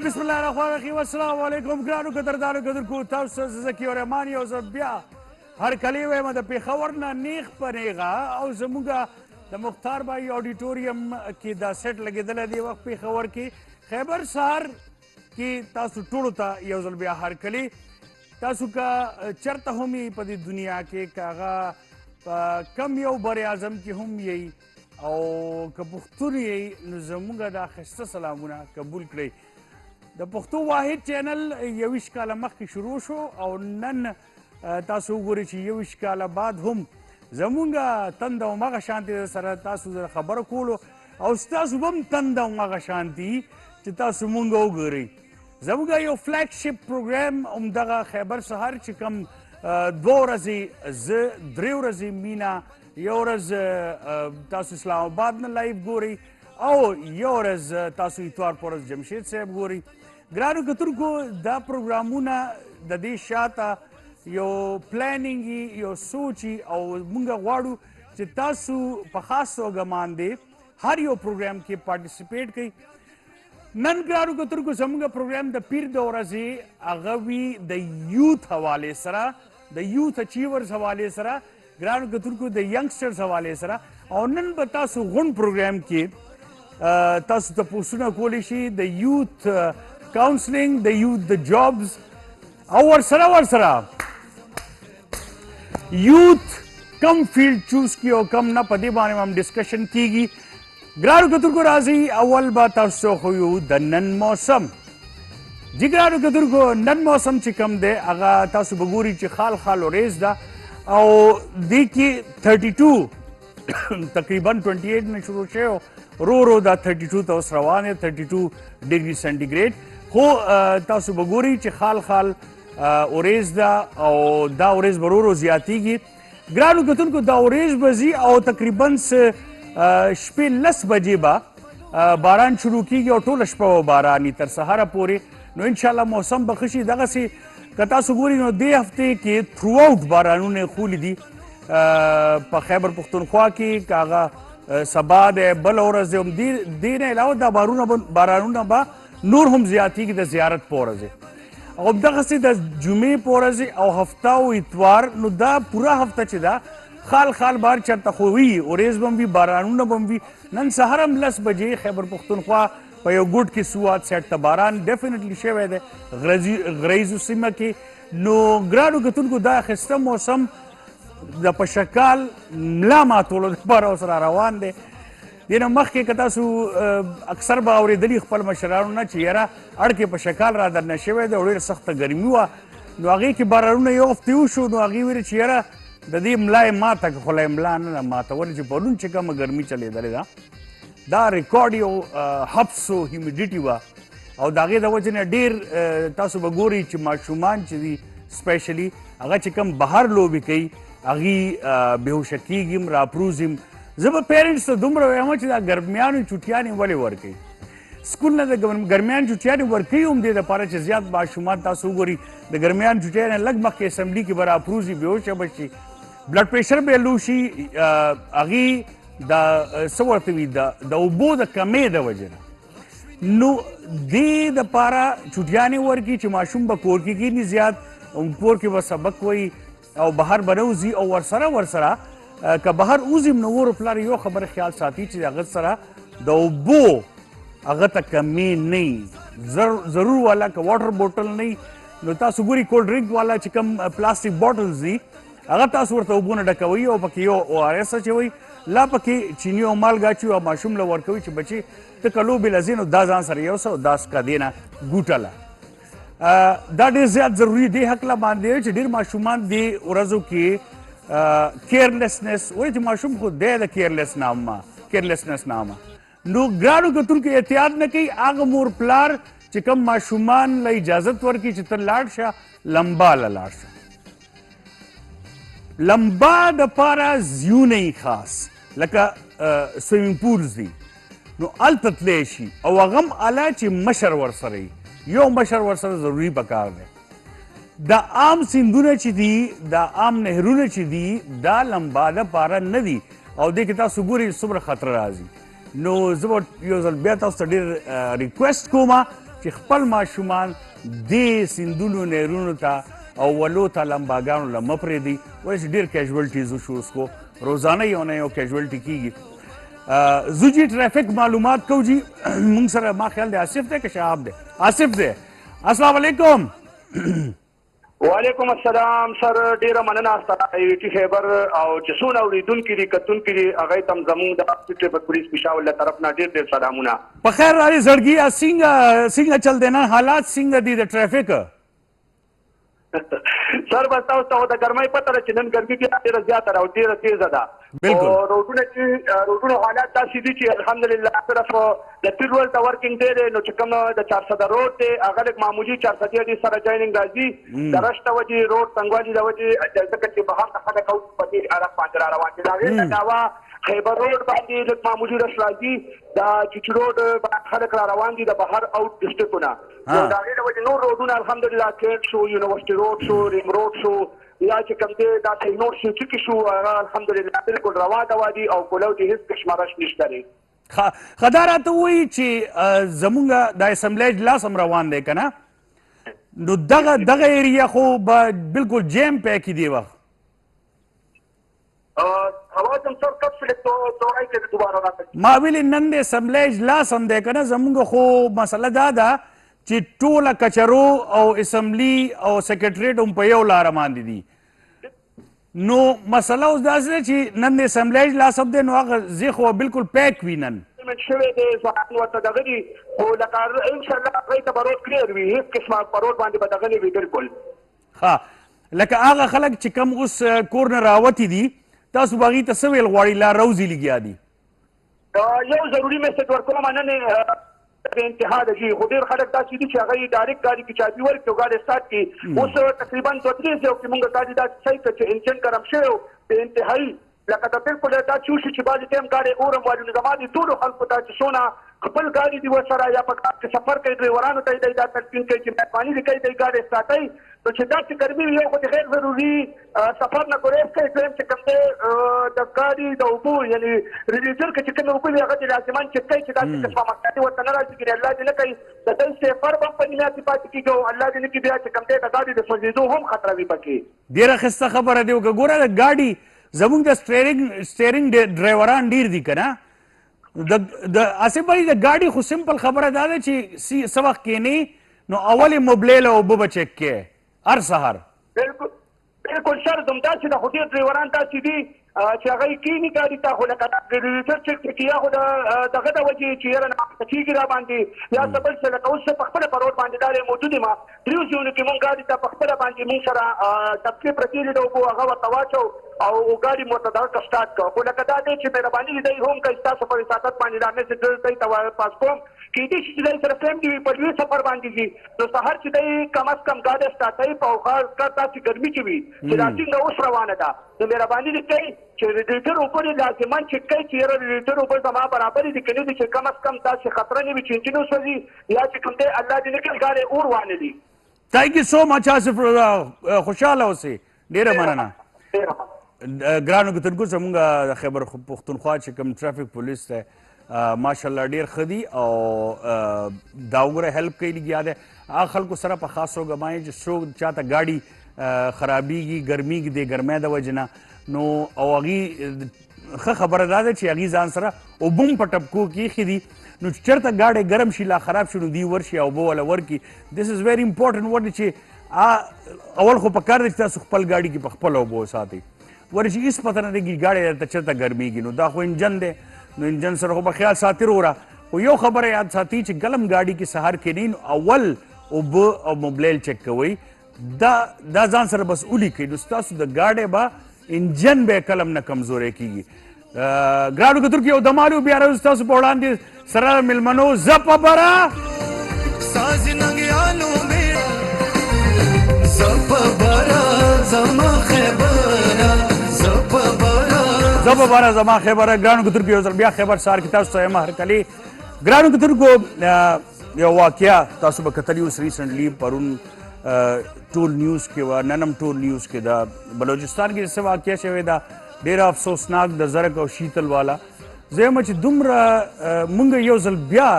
بسم الله الرحمن الرحیم السلام علیکم ګرانو قدردانو قدرکو تاسو ته زه ذکي رحمان یو ځل بیا هرکلی وایم د پېښور نه نیغ په نیغه او زموږ د مختار بای اډیټوریم کې دا سیټ لګېدلی دی وخت پېښور کې خیبر سهار کې تاسو ټولو ته یو ځل بیا هرکلی تاسو که چېرته هم یې په دې دنیا کې که هغه په کم یو بر اعظم کې هم یې او که پښتون یې نو زموږ دا ښایسته سلامونه قبول کړئ د پښتو واحد چینل 21 کاله مخکې شروع شو او نن تاسو وګورئ چې 21 کاله بعد هم زمونږ تنده همغه شانتي سره تاسو سره خبره کولو او ستاسو به هم تنده همغه شانتي چې تاسو مونږ وګورئ زموږ یو فلیګ شپ پروګرام همدغه خیبر سهار چې کوم 2 ورځې زه 3 ورځې مینا یو ورځ تاسو اسلام آباد نه لایف ګورئ او یو ورځ تاسو اتوار په ورځ جمشید صاحب ګورئ ګرانو کتونکو دا پروګرامونه د دې شاته یو پلانینګ یو سوچ او موږ غواړو چې تاسو په خاص توګه باندې هر یو پروګرام کې پارټیسپیټ کوئ نن ګرانو کتونکو زموږ پروګرام د پیر د ورځې هغه وي د یوث حوالې سره د یوث اچیورز حوالې سره ګرانو کتونکو د ینګسټرز حوالې سره او نن به تاسو غونډ پروګرام کې تاسو ته پوښتنه کولی شي د یوث کاونسلینګ د یوث د جابز او ورسره یوث کم فیلډ چوز کی او کم نه په دې باندې هم ډسکشن کیږي ګرانو کتونکو راځئ اول به تاسو ته ښیو د نن موسم جی ګرانو کتونکو نن موسم چې کوم دی هغه تاسو به ګورئ چې خال خال وریځ ده او دې کې 32 تقریبا 28 نه شروع شوی رو دا 32 ته اوس روان دی 32 ډګري سنټیګریډ خو تاسو به ګورئ چې خال خال وریځ ده او دا وریځ به ورو زیاتیږي ګرانو کتونکو دا وریځ به ځي او تقریبا شپې 10 بجې به باران شروع کیږي او ټوله شپه به باراني تر سهاره پورې نو انشاءالله موسم به ښه شي دغسې که تاسو ګورئ نو دې هفتې کې تھرو اوټ بارانونه خولی دي په خیبر پښتونخوا کې که هغه سبا دی بله ورځ دی هم دې نه علاوه دا بارانونه به نور هم زیاتیږي د زیارت په ورځې او همدغسې د جمعې په ورځې او هفته او اتوار نو دا پوره هفته چې ده خال خال بار چېرته خو وي وریځ به هم وي بارانونه به هم وي نن سهار هم 10 بجې خیبر پښتونخوا په یو ګوټ کې سوات سیټ ته باران ډیفینټلی شوی دی غریزو سیمه کې نو ګرانو کتونکو دا ښایسته موسم د په شکال ملا ماتولو دپاره ورسره روان دی دې نه مخکې که تاسو اکثر به اورېدلي خپل مشرانو نه چې یاره اړکې په شکال را درنه شوی دی او ډېره سخته ګرمي وه نو هغې کې بارانونه یو هفتې وشو نو هغې ویلې چې یاره د دې ملا یې ماته که خو لا یې ملا نه ده ماته ولې چې پرون چې کومه ګرمي چلېدلې ده دا ریکارډ یو حبس و هیومیډیټي وه او د هغې د وجې نه ډېر تاسو به ګورئ چې ماشومان چې دي سپیشلي هغه چې کوم بهر لوبې کوي هغې بېهوشه کېږي هم راپروز هم زه به پیرنټس ته دومره وایم چې دا ګرمیانو چوټیانې ولې ورکوي سکول نه د ګرمیان چوټیانې ورکوي هم دې دپاره چې زیات ماشومان تاسو وګورئ د ګرمیان چوټیانې لږ مخکې اسمبلي کې به راپروز وي بېهوشه به شي بلډ پریشر به یې لو شي هغې د څه ورته وي د اوبو د کمې د وجې نه نو دې دپاره چوټیانې ورکړي چې ماشوم به کور کې کښېني زیات کور کې به سبق وایي او بهر به نه وځي او ورسره که بهر وځي نو ور پلار یو خبره خیال ساتي چې هغه سره د اوبو هغه ته کمې نه ضرور والا که واټر بوټل نه نو تاسو ګورئ کولډ ډرنک والا چې کوم پلاستیک بوټلز دي هغه تاسو ورته اوبونه ډکوئ او پکې یو او آر ایس اچوئ لا پکې چینی او مالګه اچوئ او ماشوم له ورکوئ چې بچې ته که لوبې له ځې نو دا ځان سره یوسه او دا څکه دې نه ګوټه له دا ډېر زیات ضروري دی هکله باندې چې ډېر ماشومان دې ورځو کې کیرلیسنس وایي چې ماشوم خو دی د کیرلیسنس نامه نو ګرانو کتونکو احتیاط نه کوي هغه مور پلار چې کوم ماشومان له اجازت ورکړي چې ته لاړ شه لمبا له لاړ شه لمبا دپاره زیونه یې خاص لکه سویمینګ پولز دي نو هلته تلی شي او هغه هم اله چې مشر ورسره وي یو مشر ورسره ضروري پکار دی د عام سیندونه چې دي د عام نهرونه چې دي دا لمبا دپاره نه دي او دې کې تاسو ګورئ څومره خطره راځي نو زه به یو ځل بیا تاسو ته ډېر ریکویسټ کوم چې چې خپل ماشومان دې سیندونو نهرونو ته او ولو ته لمباګانو له مه پرېږدي ولې چې ډېر کیژوالټیز وشو اوس خو روزانه یو نه یو کیژوالټي کېږي زه جی ټرافیک معلومات کوو جی مونږ سره ما خیال دی آصف دی که شهاب دی آصف دی السلام علیکم وعلیکم السلام سر ډیره مننه ستاسو ټي خیبر او چې څونه اوریدونکي دي کتونکي دي هغه تم زموږ د ټریفیک پولیس پېښور له طرف نه ډیر سلامونه په خیر راځي زړګي څنګه چل دی نن حالات څنګه دي د ټرافیک سر بس تاسو د ګرمۍ پته ده چې نن ګرمي بیا ډېره زیاته ده او ډېره تېزه ده بالکل روډونو حالات داسې دي چې الحمدلله طرف د پیر ورلډ د ورکینګ ډے دی نو چې کوم د 400 روډ دی هغه لږ معمولي 400 ډي سره جویننګ راځي د رش د وجې روډ تنګوالي د وجې ځکه چې بهر څخه خلک او په دې اړه باندې را روان دي د هغې نه علاوه خیبر روډ باندې لږ معمولي رش راځي د چیچي روډ خلک را روان دي د بهر اوټ ډسټرکټونه نو د هغې د وجې نور روډونه الحمدلله کیټ شو یونیورسټي روډ شو ریم روډ شو یا چې کوم دی دا نور شو چې شو هغه الحمدلله بالکل روا دوا دي او کولو دې هېڅ قسمه رش نشته دی خدا راته ووایي چې زمونږ د اسمبلیج لاس هم روان دی که نه نو دغه ایریا خو به بالکل جیم پیکې دی وخت ما ویلې نن د اسمبلیج لاس هم دی که نه زمونږ خو مسله دا ده چې ټوله کچرو او اسمبلی او سیکرټریټ هم په یو لاره باندې دي نو مسله اوس داسې ده چې نن د اسمبلیج لاس هم دی نو هغه ځای خو بالکل پیک وي نن شوی دی ځوانان ورته دغه دي خو لکه انشاءالله هغوی ته به روډ کلیر وي هېڅ قسمه په روډ باندې به دغه نه وي بالکل ښه لکه هغه خلک چې کم اوس کور نه راوتي دي تاسو به هغوی ته څه ویل غواړئ لا روزي لګیا دي یو ضروري میسج ورکوم نن د انتها ده جي خو ډېر خلک داسې دي چې هغوی ډایرکټ ګاډي کې چابي ورکړي او ګاډي سټارټ کړي اوس تقریبا 2-3 ځایو کې مونږ ګاډي داسې صحیح کړه چې انجن ګرم شوی و د انتهایي لکه د بالکل دا چې وشي چې بعضې ټایم ګاډي اورم وایي نو زما دې ټولو خلکو ته چې څونه خپل ګاډي دي ورسره یا په کار کې سفر کوي ډریورانو ته دی دا تلقین کوي چې مهرباني دې کوي دی ګاډي سټارټوي نو چې داسې ګرمي وي یو خو د غیر ضروري سفر نه ګریز کوي دویم چې کوم دی د ګاډي د اوبو یعنې ریلیزر کې چې کومې اوبه وي هغه دې لازمان چک کوي چې داسې قسمه مسایل ورته نه راځي ګرې الله دې نه کوي د دوی سفر به هم په نیمه کې پاتې کېږي او الله دې نه کړي بیا چې کوم دی د ګاډي د سوځېدو هم خطره وي پکې ډېره ښایسته خبره دی که ګوره د ګاډي زمونږ د سټیرینګ ډرایوران ډېر دي که نه د آصف بھائی د ګاډي خو سمپل خبره دا ده چې څه وخت کښېنې نو اول یې موبلیل او اوبه به چک کړې هر سهار بالکل سر همداسې ده خو ډېر ډرایوران داسې دي چې هغه یې کښېني ګاډي ته خو لکه ریلیزر چک چې یا خو دغه د وجې چې یاره ناخته کېږي را باندې یا څه بل څه لکه اوس زه په خپله په روډ باندې دا موجود یم دریو ځایونو کې مونږ ګاډي ته په خپله باندې مونږ سره ټپکې پرتې دي د اوبو هغه ورته واچو او ګاډي مو ورته دغه سټارټ کړه خو لکه دا دی چې مهرباني دې دی هم کوي ستاسو په وساطت باندې دا میسج دی ته پاس کوم کېدای شي چې دی سره فیم دي وي په لوی سفر باندې ځي نو سهار چې دی کم از کم ګاډی سټارټوي په اوقات داسې ګرمي کې وي چې دا څنګه اوس روانه ده نو مهرباني دې کوي چې ریډیټر اوبه دې لازمان چک کوي چې یاره ریډیټر اوبه زما برابرې دي که نه دي چې کم از کم داسې خطره نه وي چې انجن وسوځي یا چې کوم دی الله دې نه کړي ګاډی اور وانه دي تھینک یو سو مچ آصف رضا خوشحاله اوسئ ډېره مننه ګرانو کتونکو زموږ د خیبر پښتونخوا چې کوم ټرافیک پولیس دی ماشاءالله ډېر ښه دي او دا وګوره هیلپ کوي لګیا دی هغه خلکو سره په خاص توګه باندې چې څوک چاته ګاډي خرابېږي ګرمېږي د ګرمۍ د وجې نه نو او هغوی ښه خبره دا ده چې هغوی ځان سره اوبه هم په ټپکو کې ایښي دي نو چې چېرته ګاډی ګرم شي لا خراب شي نو دوی ورشي او اوبه والا ورکړي دس از ویری امپورټنټ ورډ چې اول خو پکار دی چې تاسو خپل ګاډي کې په خپله اوبه وساتئ ورې چې هېڅ پته نه لګي ګاډی درته چېرته ګرمېږي نو دا خو انجن دی نو انجن سره خو به خیال ساتي وروره خو یو خبره یاد ساتي چې ګلم ګاډي کې سهار کښېنئ نو اول اوبه او موبلیل چک کوئ دا ځان سره بس ولیکئ نو ستاسو د ګاډی به انجن به کلم نه کمزوری کېږي ګرانو کتونکو یو دمالو بیا راځو ستاسو په وړاندې سره میلمنو زه په بره زما خیبره ګرانو کتونکو یو ځل بیا خیبر سهار کې تاسو ته یم هرکلي ګرانو کتونکو یو واقعه تاسو به کتلي اوس ریسنټلی پرون ټول نیوز کې وه نن هم ټول نیوز کې ده بلوچستان کې څه واقعه شوې ده ډېره افسوسناک د زرک او شیتل والا زه یم چې دومره مونږ یو ځل بیا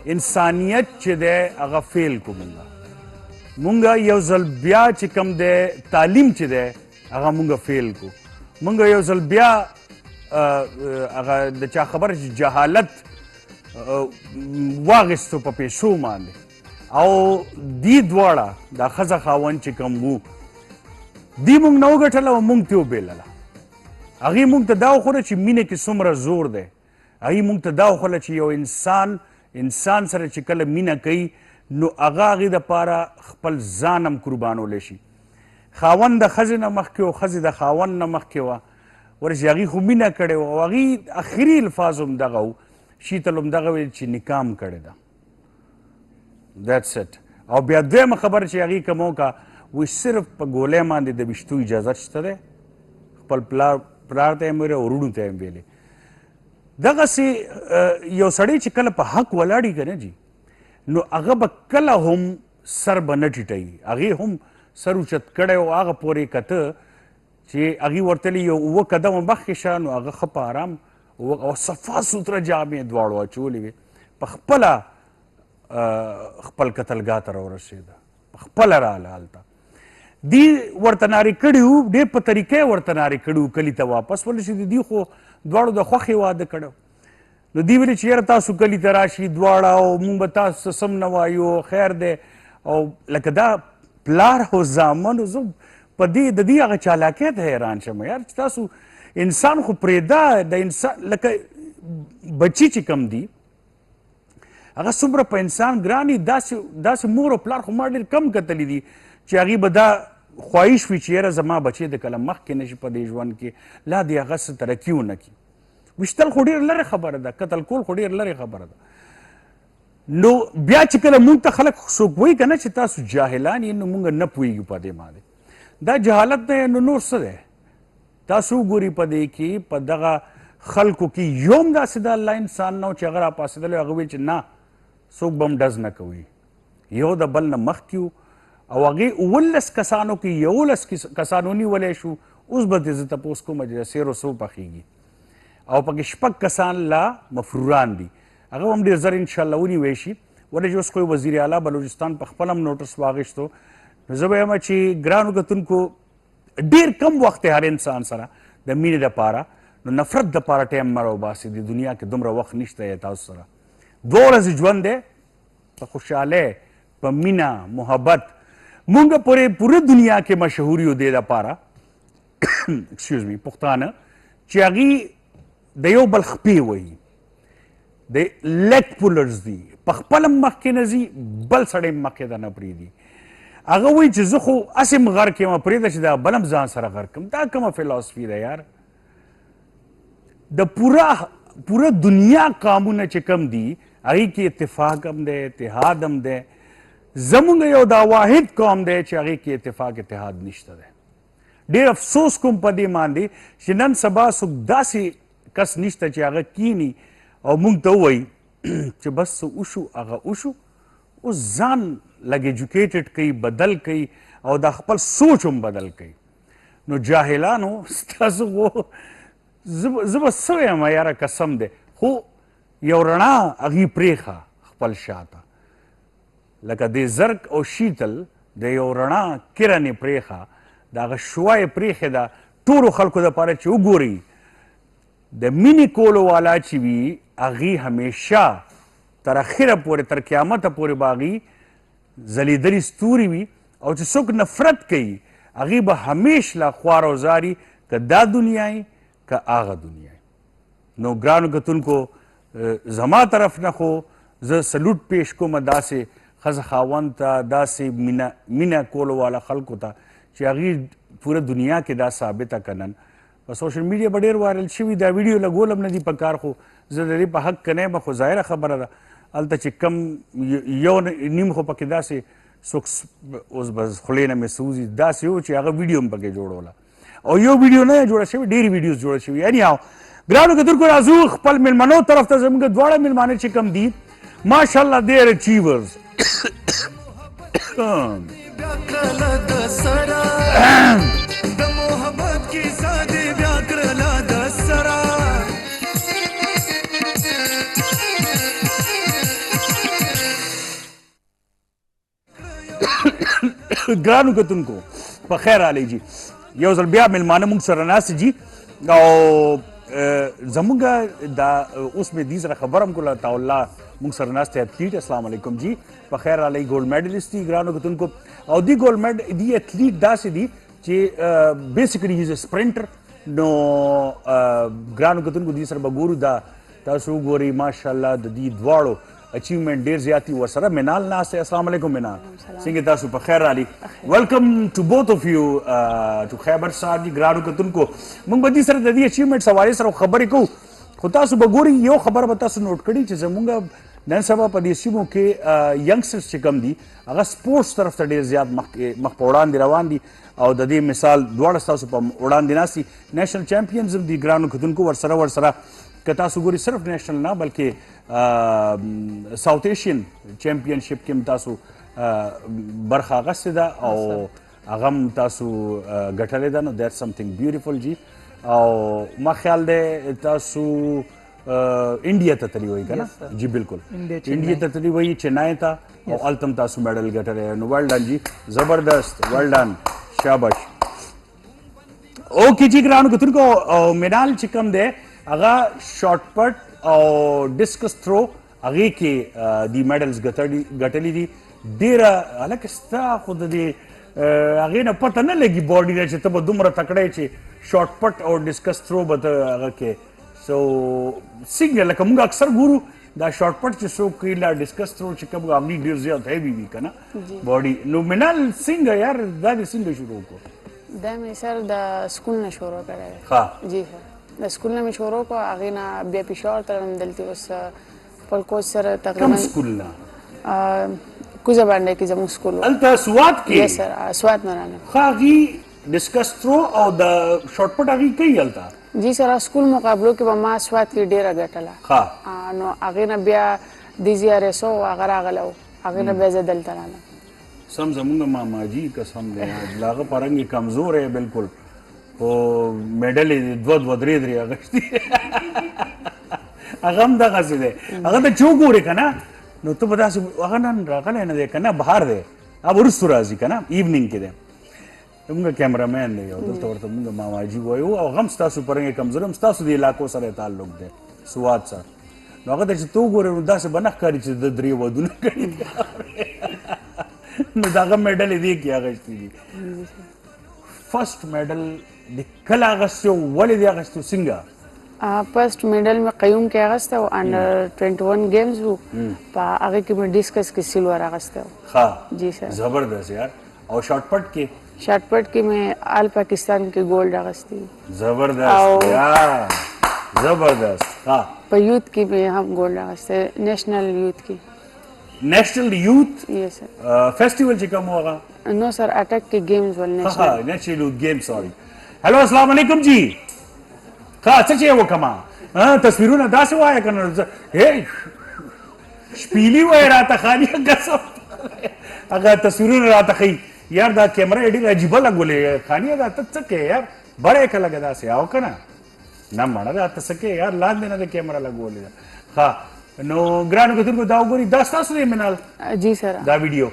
انسانیت چې دی هغه فیل کو مونږه یو ځل بیا چې کوم دی تعلیم چې دی هغه مونږه فیل کو مونږه یو ځل بیا هغه د چا خبره چې جهالت واغستو په پیسو باندې او دی دواړه دا ښځه خاوند چې کوم وو دی مونږ نه وګټله او مونږ ترې وبېلله هغې مونږ ته دا وښوده چې مینه کې څومره زور دی هغې مونږ ته دا وښوله چې یو انسان سره چې کله مینه کوي نو هغه هغې دپاره خپل ځان هم قربانولی شي خاوند د ښځې نه مخکې و ښځې د خاوند نه مخکې وه ورسې هغې خو مینه کړې وه او هغې اخري الفاظ هم دغه و شیتل هم دغه ویل چې نکاح هم کړې ده That's it. او بیا دویمه خبره چې هغې کوم وکړه وایي صرف په ګولۍ باندې د ویشتو اجازت شته دی خپل پلار ته یې ویلې او وروڼو ته یې ویلې دغسې یو سړی چې کله په حق ولاړي که نه جي نو هغه به کله هم سر به نه ټیټوي هغې هم سر اوچت کړی او هغه پورې کته چې هغې ورته یو اووه قدمه مخکې شه نو هغه ښه په ارام او صفا سوتره جامې دواړو اچولې وې په خپله خپل قتلګاه ته راورسېده په خپله راله هلته دی ورته نارې کړي وو ډېر په طریقه یې ورته نارې کړي وو کلي ته واپس ولې چې د دوی خو دواړو د خوښې واده کړی نو دوی ویلې چې یاره تاسو کلي ته راشي دواړه او مونږ به تاسو سم نه وایو خیر دی او لکه دا پلار او زامنو زه په دې د دې هغه چالاکۍ ته حیران شم یار چې تاسو انسان خو پرېږده د انسان لکه بچي چې کم دي هغه څومره په انسان ګران دي داسې مور او پلار خو ما ډېر کم کتلي دي چې هغې به دا خواهش وي چې یاره زما بچی د کله مخکې نه شي په دې ژوند کې لا دې هغه څه ترقي ونه کړي ویشتل خو ډېر لرې خبره ده قتل کول خو ډېر لرې خبره ده نو بیا چې کله مونږ ته خلک څوک وایي که نه چې تاسو جاهلان یې نو مونږ نه پوهېږو په دې باندې دا جهالت دی نو نور څه دی تاسو وګورئ په دې کې په دغه خلکو کې یو هم داسې د الله انسان نه و چې هغه راپاڅېدلی هغه ویل چې نه څوک به هم ډز نه کوي یو د بل نه مخکې وو او هغې 19 کسانو کې 11 کسانو نیولی شو اوس به دې زه تپوس کوم چې د سیرو څو پخېږي او پکې 6 کسان لا مفروران دي هغه هم ډېر زر انشاءالله ونیوی شي ولې چې اوس خو وزیر اعلی بلوچستان په خپل هم نوټس واخیستو نو زه به یم چې ګرانو کتونکو ډېر کم وخت هر انسان سره د مینې دپاره نو نفرت دپاره ټایم مه راوباسي د دنیا کې دومره وخت نشته یې تاسو سره 2 ورځې ژوند دی په خوشحالۍ په مینه محبت مونږ پوره دنیا کې مشهور یو دې دپاره ایکسکیوز می پښتانه چې هغې د یو بل خپې وهي د لیګ پولرز دي په خپل هم مخکې نه ځي بل سړی هم مخکې ته نه پرېږدي هغه وایي چې زه خو هسې م غر کړم پرېږده چې دا بل هم ځان سره غر کړم دا کومه فلاسفي ده یار د پوره دنیا قامونه چې کم دي هغې کې اتفاق هم دی اتحاد هم دی زمونږ یو دا واحد قوم دی چې هغې کې اتفاق اتحاد نشته دی ډېر افسوس کوم په دې باندې چې نن سبا څوک داسې کس نشته چې هغه کینی او مونږ ته ووایي چې بس څه وشو هغه وشو اوس ځان لږ ایجوکیټډ کوي بدل کوي او دا خپل سوچ هم بدل کوي نو جاهلانو ستاسو خو زه به څه وایم یاره قسم دی خو یو رڼا هغې پرېښه خپل شاته لکه د زرک او شیتل د یو رڼا کرنې پرېښه د هغه شوه یې پرېښې ده ټولو خلکو دپاره چې وګورئ د مینې کولو والا چې وي هغې همیشه تر اخره پورې تر قیامته پورې به هغې ځلېدلې ستوري وي او چې څوک نفرت کوي هغې به همیش لا خوار او زاري که دا دنیا یې که هغه دنیا یې نو ګرانو کتونکو زما طرف نه خو زه سلوټ پیش کوم داسې ښځه خاوند ته داسې مینه کولو والا خلکو ته چې هغې پوره دنیا کې دا ثابته که نن په سوشل میډیا به ډېر وایرل شوي دا ویډیو لګول هم نه دي په کار خو زه د دې په حق که نه یم خو ظاهره خبره ده هلته چې کم یو نیم خو پکې داسې څوک اوس به خولې نه مې څه وځي داسې و چې هغه ویډیو هم پکې جوړوله او یو ویډیو نه جوړه شوې ډېرې ویډیوز جوړه شوي یعنی ګرانو کتونکو راځو خپل میلمنو طرف ته زموږ دواړه میلمانه چې کم دي ماشاءالله دیر اچیورز ګرانو کتونکو په خیر رالی جی یو ځل بیا مېلمانه موږ سره ناست جي او زمونږ دا اوس مې دې سره خبره هم کوله عطاالله موږ سره ناست ایتھلیټ السلام علیکم جی په خیر رالی ګولډ میډلسټ دي ګرانو کتونکو او دی ګولډ دی ایتھلیټ داسې دي چې بیسیکلی هیز ا سپرنټر نو ګرانو کتونکو دې سره به ګورو دا تاسو وګورئ ماشاءالله د دې دواړو اچیومنٹ ډیر زیاتی ورسره منال ناست السلام علیکم منال څنګه تاسو په خیر رالی ویلکم ټو بوث اف یو ټو خیبر صاحب جی ګرانو کتونکو موږ به دې سره د دې اچیومنټس حوالې سره خبرې کوو خو تاسو به ګورئ یو خبره به تاسو نوٹ کړئ چې زموږ نن سبا په دې سیمو کې ینګسټرز چې کم دي هغه سپورټس طرف ته ډیر زیات مخ په وړاندې روان دي او د دې مثال دواړه ستاسو په وړاندې ناست دي نیشنل چیمپینز هم دي ګرانو کتونکو ورسره که تاسو ګورئ صرف نیشنل نه بلکې ساوث ایشین چیمپینشپ کې هم تاسو برخه اخیستې ده او هغه هم تاسو ګټلې ده نو دیټ سمثینګ بیوټیفل جی او ما خیال دی تاسو انډیا ته تللی وئ که نه جی بالکل انډیا ته تللی وئ چنای ته او هلته هم تاسو میډل ګټلی نو ویل ډن جی زبردست ویل ډن شاباش اوکې جی ګرانو کتونکو او مینال چې کوم دی هغه شارټ پټ او ډسکس تھرو هغې کې دی میډلز ګټلي دي ډېره هلکه ستا خو د دې هغې نه پته نه لګي باډي نه چې ته به دومره تکړی چې شارټ پټ او ډسکس تھرو به ته هغه کې سو څنګه لکه موږ اکثر ګورو دا شارټ پټ چې څوک کوي لا ډسکس تھرو چې کوم هغې ډېر زیات هیوي وي که نه باډي نو منال څنګه یار دا دې څنګه شروع کړو دا مې سر د سکول نه شروع کړی ښه جی سر د سکول نه مې شروع کړو هغې نه بیا پېښور ته راغلم دلته اوس خپل کوچ سره کوم تقریبا سکول نه کوزه باندې کې زموږ سکول و هلته سوات کې یس سر سوات نه راغلم ښه هغې ډسکس تھرو او د شارټ پټ هغې کوي هلته جی سر سکول مقابلو کې به ما سوات کې ډېره ګټله ښه نو هغې نه بیا DGRS و هغه راغلی و هغې نه بیا زه دلته رالم سم زمونږ ماماجي قسم دی د هغه په رنګ یې کمزور دی بالکل خو میډل یې دوه درې اخیستي هغه هم دغسې دی هغه ته چې وګورې که نه نو ته به داسې هغه نن راغلی نه دی که نه بهر دی هغه وروستو راځي که نه ایونینګ کې دی زمونږ کیمرامین دی او دلته ورته مونږ ماماجي وایو او هغه هم ستاسو په رنګ کمزور هم ستاسو د علاقو سره تعلق دی سوات سره نو هغه ته چې ته وګورې نو داسې به نه ښکاري چې د 3 ودونه کړي نو د هغه میډل یې دې کې اخیستي دي فرسټ میډل د کله اخیستی و ولې دې اخیستی و څنګه فرسٹ میډل مې قیوم کې اخیستی و انډر 21 گیمز و په هغې کې مې ډسکس کې سلور اخیستی و ښه جی سر زبردست یار او شارټ پټ کې شارټ پټ کې مې آل پاکستان کې ګولډ اخیستی زبردست یار زبردست ها په یوت کې مې هم ګولډ اخیستی نیشنل یوت کې نیشنل یوت یس سر فیسټیول چې کوم هغه نو سر اٹک کے گیمز ول نیشنل ها نیشنل یوت گیم سوري هلو السلام علیکم جی ښه څه چې وکړم تصویرونه داسې وایه که نه شپیلي وایه راته خالي قسم هغه تصویرونه راته ښیي یار دا کیمره یې ډېره عجیبه لګولې خانیه دا ته څه کوې یار بره یې که لګه داسې او که نه نه مړه دا ته څه کوې یار لاندې نه د کیمره لګولې ده ښه نو ګرانو کتونکو دا وګورئ دا ستاسو دی منال جی سر دا ویډیو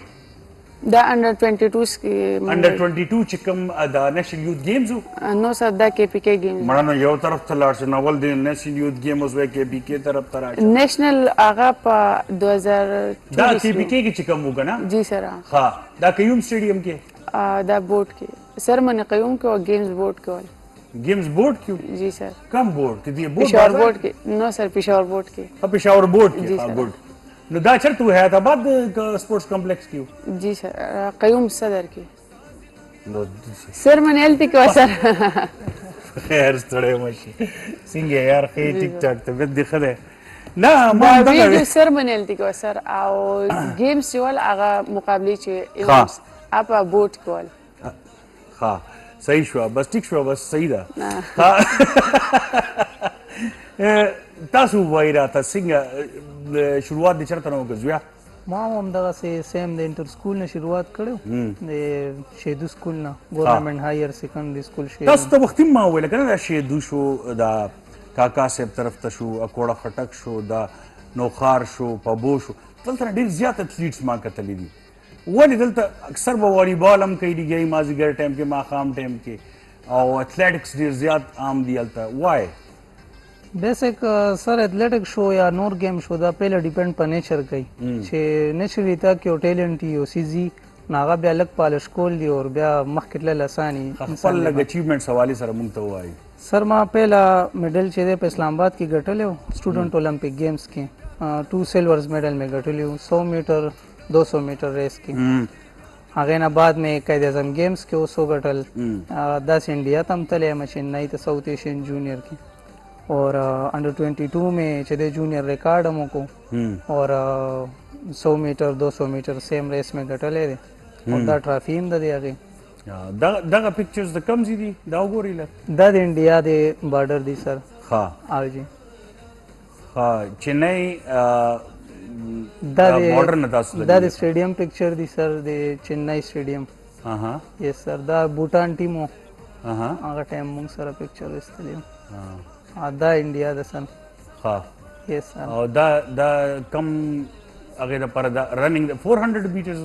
دا انډر 22 کې انډر 22 چې کوم دا نیشنل یوت گیمز وو نو سر دا کې پی کې گیمز مړه نو یو طرف ته لاړ شي نو ول د نیشنل یوت گیم اوس وای کې بي کې طرف ته راځي نیشنل هغه په 2024 دا کې بي کې چې کوم وګنا جی سر ها دا قیوم سټیډیم کې دا بورډ کې سر من قیوم کې او گیمز بورډ کې ول گیمز بورډ کې جی سر کم بورډ کې دی بورډ پشاور بورډ کې نو سر پشاور بورډ کې پشاور بورډ جی کې سر. ها ګډ نو دا چرته حیات آباد سپورټس کمپلیکس کې جی سر قیوم صدر کې نو سر من هلته کې و سر خیر ستړی مشي څنګه یار خې ټیک ټاک ته دې خده نه دا ما ویډیو سر من هلته کې و سر او گیمز چې ول هغه مقابله چې ایونټس اپ بورډ کې ول ها صحیح شو بس ټیک شو بس صحیح ده تاسو وایي راته څنګه شروعات د چېرته نه وکړه زویا ما هم همدغسې سیم د انټر سکول نه شروعات کړی د شیدو سکول نه ګورنمنټ هایر سیکنډري سکول شیدو تاسو ته وختي ما وویل که نه دا شیدو شو دا کاکا صاحب طرف ته شو اکوړه خټک شو دا نوخار شو پبو شو دلته نه ډېر زیات اتلیټس ما کتلی دي ولې دلته اکثر به والیبال هم کوي دیګي مازدیګر ټایم کې ماښام ټایم کې او اتلیټکس ډېر زیات عام دی هلته وای بیسک سر ایتھلیټک شو یا نور گیم شو دا پہله ډیپند په نیچر کوي چې نیچرلی تا کې یو ټیلنټ یو سیزي ناغه بیا لک پالش کول دی او بیا مخکې تلل اساني خپل لږ اچیومنټس حوالې سره مونږ ته ووایي سر ما پہلا میډل چې دی په اسلام آباد کې ګټلی و سټوډنټ اولمپک گیمز کې 2 سلورز میډل مې ګټلی و 100 میټر 200 میټر ریس کې هغې نه بعد مې قائد اعظم گیمز کې اوس وګټل داسې انډیا ته هم تلی یم چنئی ته ساؤتھ ایشین جونیئر کې اور انڈر 22 میں چدے جونیئر ریکارڈ ہم کو اور 100 میٹر 200 میٹر سیم ریس میں گټلې دي او دا ټرافی هم د دی هغه دغه پکچرز د کم دي دا وګورئ له دا د انډیا د بارډر دی سر ها او جی ها چنئی دا بارډر نه تاسو دا د سټیډیم پکچر دی سر د چنئی سټیډیم ها یس سر دا بوټان ټیمو ها هغه ټایم موږ سره پکچر استلیو دا انډیا د سن ها یس سر او دا کم هغه د پر دا رننګ 400 میټرز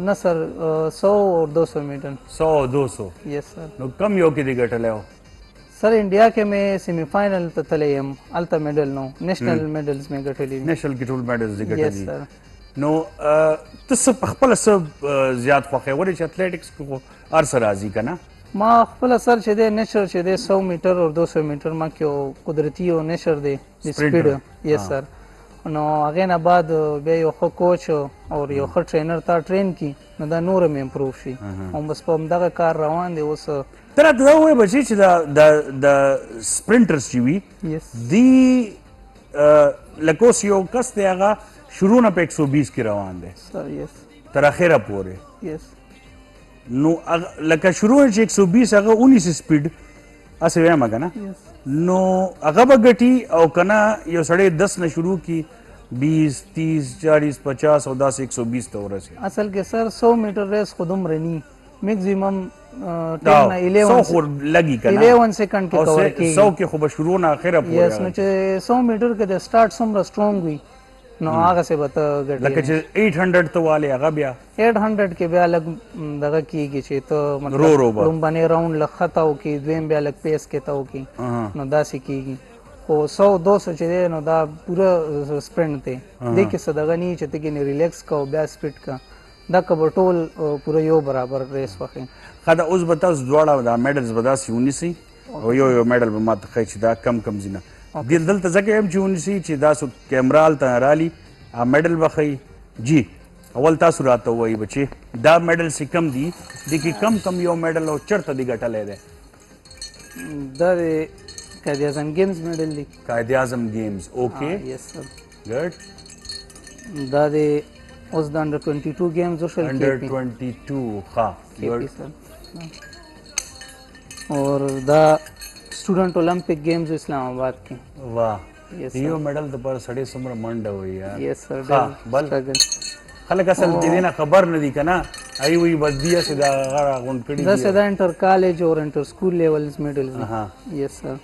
نه سر 100 اور 200 میټر 100 200 یس سر نو کم یو کې دی ګټلې سر انډیا کې مې سیمی فائنل ته تللی یم هلته میډل نو نیشنل میډلز مې ګټلي دي نیشنل کې ټول میډلز دی یس ګټلې سر نو ته څه خپل څه زیات خوښه ولې چې اتلیټکس کې هر څه راځي کنه ما خپل سر چې دی نیچر چې دی 100 میټر او 200 میټر ما کې قدرتي او نیچر دی سپیډ یس سر نو هغې نه بعد بیا یو ښه کوچ او یو ښه ټرینر تا ټرین کی نو دا نور هم امپروو شي او بس په همدغه کار روان دی اوس ته راته دا ووایه بچی چې د سپرنټرز چې وي یس دی لکه اوس یو کس دی هغه شروع نه په 120 کې روان دی سر یس تر اخره پورې یس نو لکه شروع چې 120 هغه 19 سپیډ اسې وایم کنه نو هغه به ګټي او کنه یو سړی 10 نه شروع کی 20 30 40 50 او 10 120 ته ورسي اصل کې سر 100 میټر ریس خودم رنی میکزیمم 11 خو لګي کنه 11 سیکنډ کې کور کیږي 100 کې خو به شروع نه اخره پورې یس نو چې 100 میټر کې د سٹارټ څومره سترونګ وي نو هغه څه به ته ګټې لکه چې 800 ته والے هغه بیا 800 کې بیا لګ دغه کیږي چې ته مطلب روم باندې راوند لخته او کې دویم بیا لګ پیس کې ته او کې نو داسې کیږي او 100 200 چې دی نو دا پوره سپرنټ دی دې کې څه دغه نه چې ته کې ریلیکس کا او بیا سپیډ کا دا کبر ټول پوره یو برابر ریس وخی خدا اوس به تاسو دواړه دا میډلز به داسې ونیسئ او یو میډل به ماته ښایي چې دا کم زینه دلته ځکه یم چې ونیسئ چې داسو کیمرا هلته رالي میډل به ښایي جی اول تاسو راته ووایي بچې دا میډل چې کم دي دې کې کم یو میډل او چېرته دی ګټلی دی دا د قائد اعظم گیمز میډل دی قائد اعظم گیمز اوکے یس سر ګډ دا د اوس د انډر 22 گیمز وشل انډر 22 ها ګډ سر اور دا student Olympic games Islamabad के वाह Yes, यो मेडल د پر سړی څومره منډه وي یار yes sir بل خلک اصل دې نه خبر نه دي کنه ای وی بدیه چې دا غره غون کړي دا سدا انټر کالج اور انټر سکول لیولز میډلز ها yes sir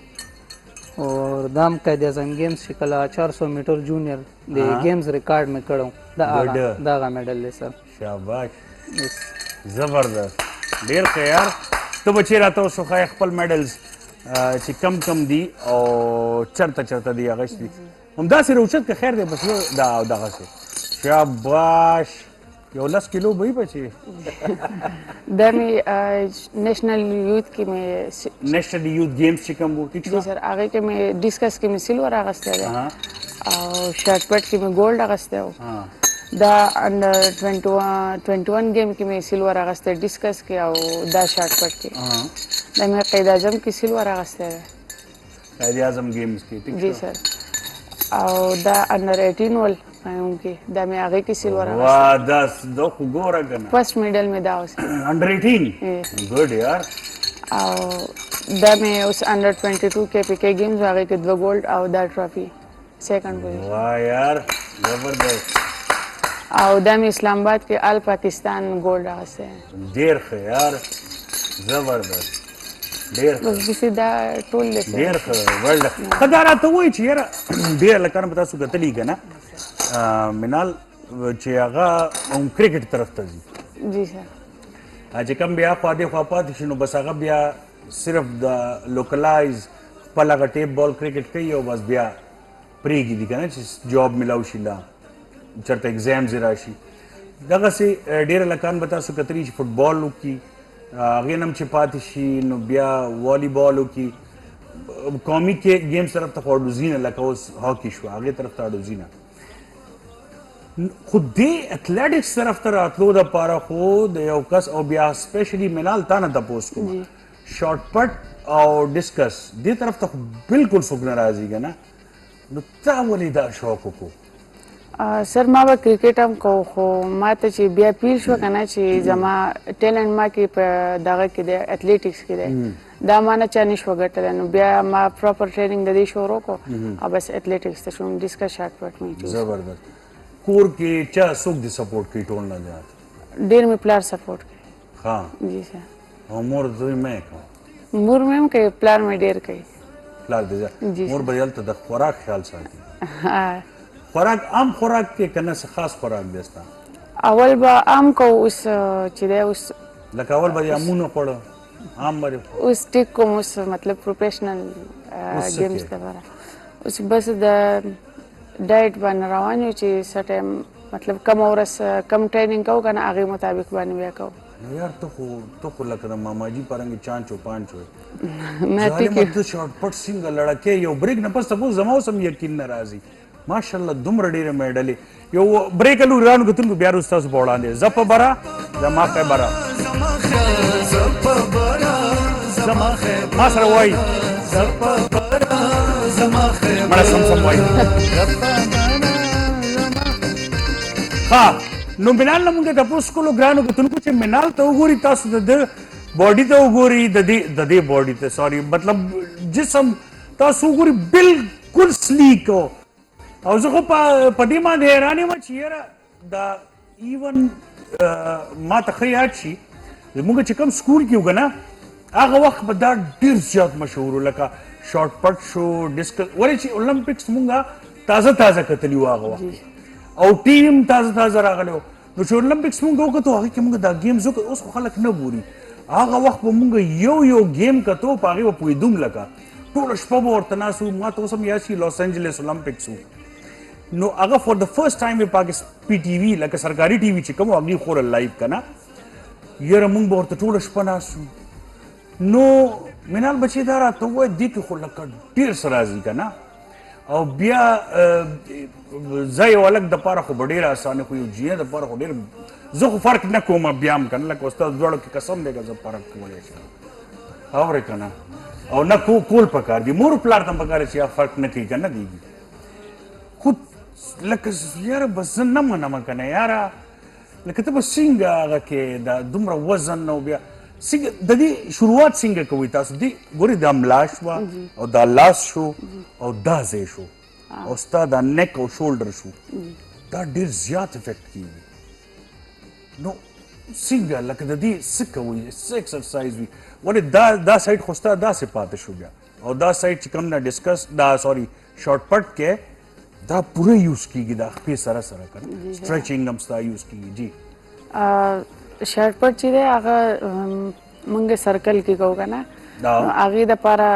और दाम قائد اعظم گیمز شکل 400 میټر جونیئر د گیمز ریکارډ میں کړو دا میډل دی سر شاباش यस زبردست ډیر ښه یار ته بچی راته اوس خپل میډلز چې کم دی او چرته دی اغشتي همداسې روچت که خیر دی بس یو دغسې شاباش یو 10 کیلو به وي بچې دا مې نیشنل یوث کې مې نیشنل یوث گیمز چې کوم وو ټیک جی سر هغې کې مې ډسکس کې مې سلور اخیستی دی او شاټ پټ کې مې ګولډ اخیستی و دا انډر 21 گیم کې مې سلور اخیستی ډسکس کې او دا شاټ پټ کې دا مې قائد اعظم کې سلور اخیستی دی قائد اعظم گیمز کې ټیک جی سر او دا انډر 18 ول قیوم کې دا مې هغې کې سلور اخیستی واه دا خو ګوره کنه فرست میډل مې دا اوس انډر 18 ګډ یار او دا مې اوس انډر 22 کې پی کې گیمز هغې کې 2 ګولډ او دا ټرافي سیکنډ پوزیشن واه یار زبردست او دا مې اسلام آباد کې آل پاکستان ګولډ اخیستی ډېر ښه یار زبردست ډېر ښه بس داسې دا ټول دی سر ډېر ښه ورلډ ښه دا راته ووایي چې یاره ډېر هلکان به تاسو کتلي که نه منال چې هغه هم کرکټ طرف ته ځي जी सर چې کوم بیا خوا دې خوا پاتې شي نو بس هغه بیا صرف د لوکلایز خپل هغه ټیپ بال کرکټ کوي او بس بیا پرېږدي دي که نه چې جاب میلاو شي لا چېرته اګزامز یې راشي دغسې ډېره لکان به تاسو کتلي چې فټبال وکړي هغې نه هم چې پاتې شي نو بیا والیبال وکړي قومي ګیمز طرف ته خو اډوزي نه لکه اوس هاکي شوه هغې طرف ته اډوزي نه خو دې اتلیټکس طرف ته راتلو دپاره خو د یو کس او بیا سپیشلی منال تا نه تپوس کوم شارټ پټ او ډسکس دې طرف ته خو بلکل څوک نه راځي که نه نو تا ولې دا شوق وکړو سر ما به کرکټ هم کو خو ما ته چې بیا پیر شو که نه چې زما ټیلنټ ما کې په دغه کې دی اتلیټکس کې دی دا ما نه چا نشوه ګټلی نو بیا ما پراپر ټریننګ د دې شروع کړو او بس اتلیټکس ته شوم ډسکس شارټ پټ مې چوز زبردست کور کې چا څوک دې سپورټ کوي ټول نه زیات ډېر مې پلار سپورټ کوي ها جی سر او مور دوی مې کوم مور مې هم کوي پلار مې ډېر کوي پلار دې زیات جی مور به هلته د خوراک خیال ساتي ها خوراک عام خوراک کې که نه څه خاص خوراک دی ستا اول به عام کو اوس چې دی اوس لکه اول به یې امونه خوړه عام به دې اوس ټیک کوم اوس مطلب پروفیشنل څه ګیمز کې؟ لپاره اوس بس د ډایټ باندې روان یو چې څه ټایم مطلب کم ورځ کم ټریننګ کوو که نه هغې مطابق باندې بیا کوو نو یار ته خو لکه د ماماجي پرنګې چانچو پانچو نه ټیک ظالمه ته شارټ پټ څنګه لړکې یو بریک نه پس تپوس زما اوس هم یقین نه راځي ماشاءالله دومره ډېرې میډلې یو بریک هلو ګرانو کتونکو بیا روز ستاسو په وړاندې زه په بره زما خیبره ما سره وایي مړه سم سم وایي ها نو منال نه مونږ تپوس کولو ګرانو کتونکو چې منال ته وګوري تاسو د ده باډي ته وګوري د دې باډي ته سوري مطلب جسم تاسو وګوري بلکل سلیک او زه خو په دې باندې حیران یم چې یاره دا ایون ما ته ښه یاد شي زموږ چې کوم سکول کې و که نه هغه وخت به دا ډېر زیات مشهور و لکه شارټ پټ شو ډسکس ولې چې اولمپکس مونږ تازه کتلي وو هغه وخت او ټي وي هم تازه راغلی و نو چې اولمپکس مونږ وکتو هغې کې مونږ دا ګیمز وکړو اوس خو خلک نه ګوري هغه وخت به مونږ یو ګیم کتو په هغې به پوهېدوم لکه ټوله شپه به ورته ناست وو ما ته اوس هم یاد شي لاس انجلس اولمپکس و نو هغه فور د فرست ټایم پی ټي وي لکه سرکاري ټي وي چې کوم هغې خوره لایف که نه یاره مونږ به ورته ټوله شپه ناست وو نو منال بچې دا راته ووایه دې کې خو لکه ډېر څه راځي که نه او بیا زه یو هلک دپاره خو به ډېره اسانه خو یو جینۍ دپاره خو ډېر زه خو فرق نه کوم بیا هم که نه لکه استاد دواړو کې قسم دی که زه فرق کولی شم اورې که نه او نه کول پکار دي مور پلار ته هم پکار دی چې فرق نه کوي که نه دیږي خو لکه یاره بس زه نه منم که نه یاره لکه ته به څنګه هغه کې دا دومره وزن او بیا څنګه د دې شروعات څنګه کوئ تاسو دې ګورې دا ملا شوه او دا لاس شو او دا ځای شو او ستا دا نیک او شولډر شو دا ډېر زیات افیکټ کېږي نو څنګه لکه د دې څه کوئ څه ایکسرسایز وي ولې دا سایډ خو ستا داسې پاتې شو بیا او دا سایډ چې کوم نه ډسکس دا سوري شارټ پټ کې دا پوره یوز کېږي دا خپې سره که نه سټریچنګ هم ستا یوز کېږي جی شارټ پټ چې دی هغه مونږ سرکل کې کوو که نه هغې دپاره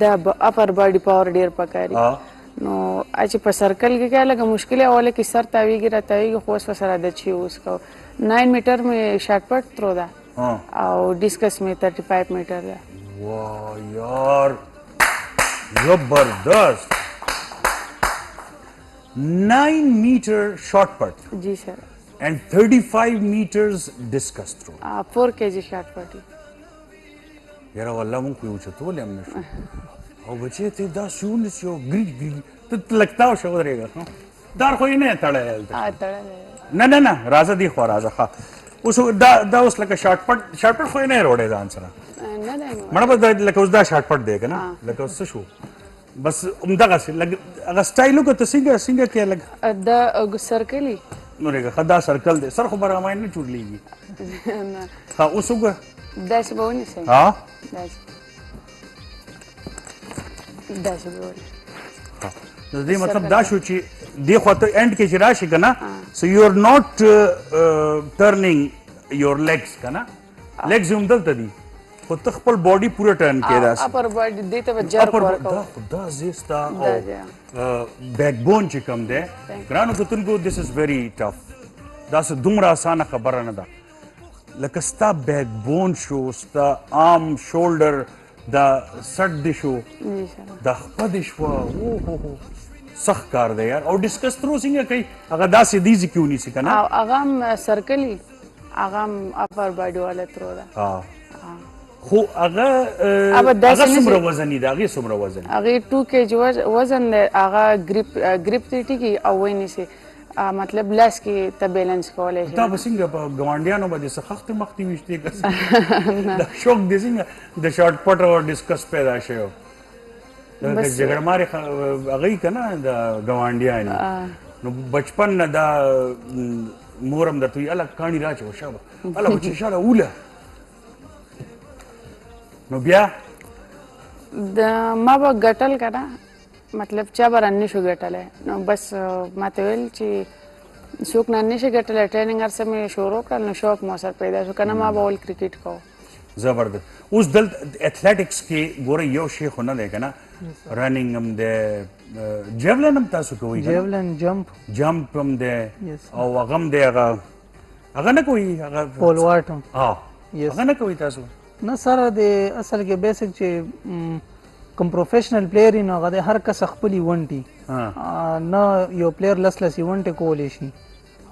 د اپر باډي پاور ډېر پکاري نو چې په سرکل کې کوې لکه مشکل یې اوله کې سر تاویږي را تاویږي خو اوس ورسره عادت شي اوس کوو 9 میټر مې شارټ پټ ترو ده او ډسکس مې 35 میټر ده واه یار زبردست 9 meter shot put जी sir and 35 meters discus throw 4 kg shot put یاره والله مونږ خو یې اوچتولی هم نه شو او بچې ته دا شونه چې یو ګریډ ته لګتاو شه ودرېږه دار خو یې نه یې تړلی هلته نه راځه دې خوا راځه ښه اوس دا اوس لکه شارټ پټ خو یې نه یې روړی ځان سره مړه به لکه اوس دا شارټ پټ دی که نه لکه اوس څه شو بس همدغسې لږ هغه سټایل وکړه ته څنګه کې لږ د سرکلي نو ریږه ښه دا سرکل دی سر خو به راماین نه چورلیږي ښه اوس وګوره داسې به ونیسئ ها داسې به ونیسئ د دې مطلب دا شو چې دې خوا ته اینډ کې چې راشي که نه سو یو آر ناٹ ټرنینګ یور لیگز کنه لیگز هم دلته دي خو ته خپل باډي پوره ټرن کې داسې اپر باډي دې ته جر ورکو دا زیستا او بیک بون چې کوم دی ګرانو کتونکو دس از ویری ټف دا څه دومره اسانه خبره نه ده لکه ستا بیک بون شو ستا آرم شولډر دا سټ دی شو دا خپه دی شوه سخت کار دی یار او ډسکس ترو څنګه کوي هغه داسې دیزې کې ونیسي که نه هغه هم سرکلي هغه هم اپر باډي والا ترو ده خو هغه څومره وزن دی هغې څومره وزن هغې 2 kg وزن دی هغه ګریپ ته ټیکي او ونیسي مطلب لاس کې ته بیلنس کولی شي تا به څنګه په ګاونډیانو به داسې خښتې مختې ویشتې که دا شوق دی څنګه د شاټ پټ او ډسکس پیدا شوی و جګړه مارې هغه یې که نه د ګاونډیانې نو بچپن نه دا مور هم درته وي هله کاڼي راچوه شابه هله بچې شاله اوله نو بیا ما به ګټل که نه مطلب چا به رانه شو ګټلی نو بس ما ته ویل چې څوک نه نشي ګټلی ټریننګ هر څه مې شروع کړل نو شوق مو سره پیدا شو که نه ما به ول کرکټ کوو زبردست اوس دلته ایتھلیټکس کې ګوره یو شی خو نه دی که نه رننګ هم دی جیولن هم تاسو کوئ جیولن جمپ هم دی او هغه هم دی هغه نه کوئ هغه پول واټ هم هغه نه کوئ تاسو نه سره د اصل کې بیسک چې کوم پروفیشنل پلیئر نو هغه د هر کس خپل ایونټي نه یو پلیئر لس ایونټ کولی شي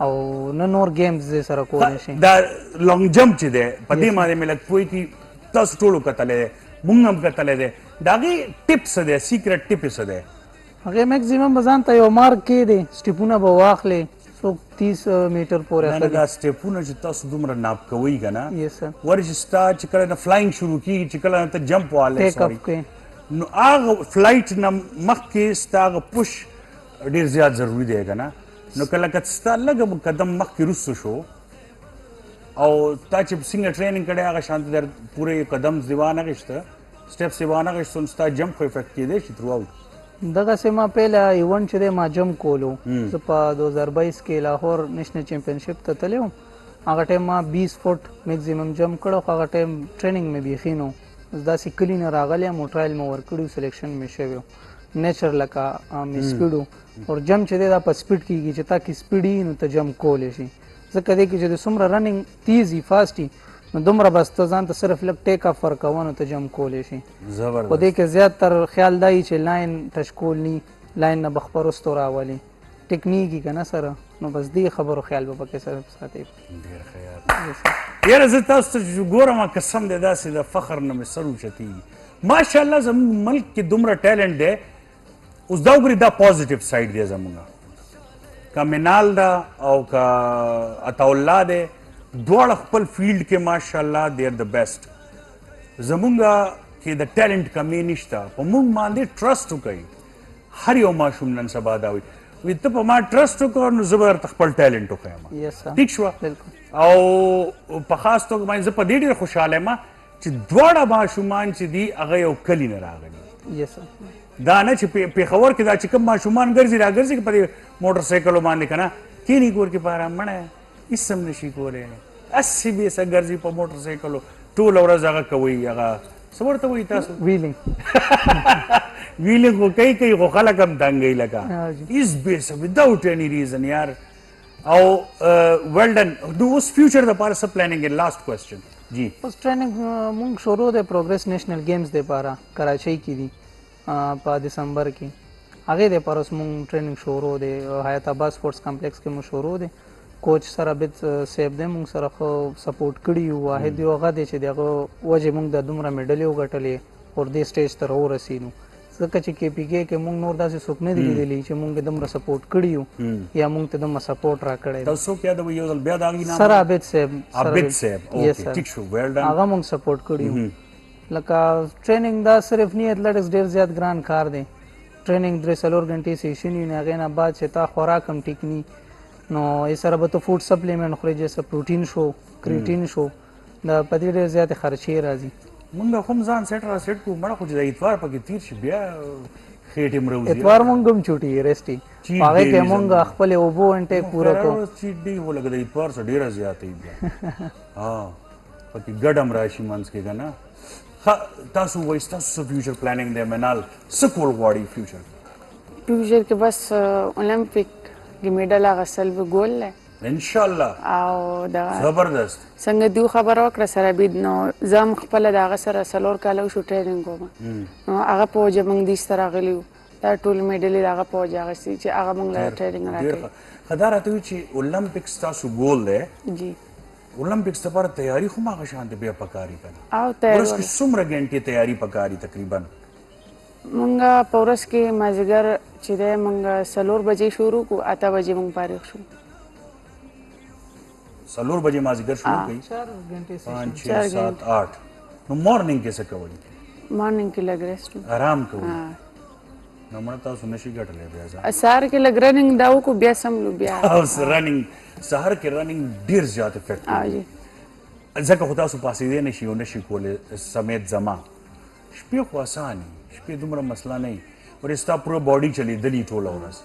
او نه نور گیمز سره کولی شي دا لانګ جمپ چې دی په دې باندې مې لږ پوه کړي تاسو ټولو کتلی دی مونږ هم کتلی دی د هغې ټپ څه دی سیکرټ ټپ یې څه دی هغې میکزیمم به ځان ته یو مارک کېدی سټیپونه به واخلې څوک 30 میټر پورې نه دا سټیپونه چې تاسو دومره ناپ کوئ که نه یس سر ورې چې ستا چې کله نه فلاینګ شروع کېږي چې کله نه ته جمپ والی ټیک اپ کې نو هغه فلایټ نه مخکې ستا هغه پوش ډېر زیات ضروري دی که نه نو کله که ستا لږه قدم مخکې رسو شو او تا چې څنګه ټریننګ کړی هغه شانته در پوره قدم دې وانغېسته سټیپس یې وانغېسته نو ستا جمپ خو افیکټ کېدی شي تھرو آوټ دغسې ما پهله ایونټ چې دی ما جمپ کولو زه په 2022 کې لاهور نیشنل چمپینشپ ته تللی وم هغه ټایم ما 20 فوټ میکزیمم جمپ کړی خو هغه ټایم ټریننګ مې بیخي نه داسې کلي نه راغلی یم او ټرایل مې ورکړي سلیکشن مې شوی و نیچر لکه مې سپیډ و او جمپ چې دی دا په سپیډ کېږي چې تا کې سپیډ وي نو ته جمپ کولی شي ځکه دی کې چې د څومره رننګ تیز وي فاسټ وي نو دومره بس ته ځان ته صرف لږ ټیک اف ورکوه نو ته جمپ کولی شي خو دې کې زیاتر خیال دا وي چې لاین ټچ کول ني لاین نه به خپه رستو راولي ټیکنیک یې که نه سره نو بس دې خبرو خیال به پکې سره ساتي ډېر ښه یاره زه تاسو ته چې ګورم قسم دی داسې د فخر نه مې سر اوچتېږي ماشاءالله زموږ ملک کې دومره ټیلنټ دی اوس دا وګورئ دا پازیټیو سایډ دی زموږ که منال ده او که عطاالله دی دواړه خپل فیلډ کې ماشاءالله دیر د بیسټ زموږ کې د ټیلنټ کمی نشته په موږ باندې ټرسټ وکړئ هر یو ماشوم نن سبا دا وایي وي ته په ما ټرسټ وکړه نو زه به درته خپل ټیلنټ وښیم ټیک شوه او په خاص توګه باندې زه په دې ډېر خوشحاله یم چې دواړه ماشومان چې دي هغه یو کلي نه راغلي دا نه چې پېښور کې دا چې کوم ماشومان ګرځي راګرځي په دې موټر سایکلو باندې که نه کینی کور کې په ارام مړی هېڅ هم نشي کولی هسې بېسه ګرځي په موټر سایکلو ټوله ورځ هغه کوئ هغه څه ورته وایي تاسو ویلینګ ویلینګ خو کوي خو خلک هم دنګوي لکه هېڅ بېسه وداوټ اني ریزن یار او ویل ډن اوس فیوچر دپاره څه پلانینګ دی لاست کوېسچن جی اوس ټریننګ مونږ شروع دی پروګرس نیشنل گیمز دپاره کراچۍ کې دي په دسمبر کې هغې دپاره اوس مونږ ټریننګ شروع دی حیات آباد سپورټس کمپلیکس کې مو شروع دی کوچ سره عابد صاحب دی مونږ سره ښه سپورټ کړي یو واحد یو هغه دی چې د هغه وجې مونږ د دومره میډلې وګټلې اور دې سټیج ته راورسېدو ځکه چې کې پي کې کې مونږ نور داسې څوک نه دي لیدلي چې مونږ دومره سپورټ کړي یو یا مونږ ته دومره سپورټ راکړی دی تاسو څوک یادوئ یو ځل بیا د هغې نام سر عابد صاحب ټیک شو ویل ډن هغه مونږ سپورټ کړي یو لکه ټریننګ دا صرف نه ایتھلیټکس ډېر زیات ګران کار دی ټریننګ 3-4 غنټې سیشن وي نو هغې نه بعد چې تا خوراک هم ټیک ني نو یې سره به ته فوډ سپلیمنټ خورې جیسه پروټین شو کریټین شو دا په دې ډېر زیاتې خرچې راځي مونږ هم ځان سیټ را سیټ کړو مړه خو چې د اتوار پکې تیر شي بیا خېټې مروزي اتوار مونږ هم چوټي ریسټي Cheat هغه day کې مونږ خپل اوبو انټیک پوره کو چیټ ډی هو لګي د اتوار سره ډیره زیاتې بیا ها پکې ګډم راشي منځ کې کنه تاسو وایي تاسو فیوچر پلانینګ دی منال سکول غواړي فیوچر فیوچر کې بس اولمپیک کې میډل اغوستل به ګول دی ان شاء الله او دا زبردست څنګه دیو خبر وکړه سره بید نو زم خپل دغه سره سلور کالو شو ټریننګ کوم نو هغه په وجه موږ دې سره غلیو دا ټول میډل هغه په وجه هغه چې هغه موږ له ټریننګ راکړي خدای راته وی چې اولمپکس تاسو ګول دی جی اولمپکس لپاره تیاری خو ما غشان دی بیا پکاري کنه او ته ورس کې څومره غنټې تیاری پکاري تقریبا مونږ پورس کې مازیګر چې دی مونږ سلور بجې شروع کو 8 بجې مونږ فارغ شو سلور بجې مازیګر شروع کړي 4 غنټې 5 6 7 8 نو مارنینګ کې څه کوي مارنینګ کې لګ ریسټ آرام کوي نو مړه تاسو نشي ګټلې بیا ځه اسار کې لګ رننګ داو کو بیا سملو بیا اوس رننګ سحر کې رننګ ډیر زیات افیکټ جی ځکه خو تاسو پاسې دی نشي او نشي کولای سمیت زما شپې خو اساني شپې دومره مسله نه وي ورستا پوره باډي چلیدلی ټوله ورځ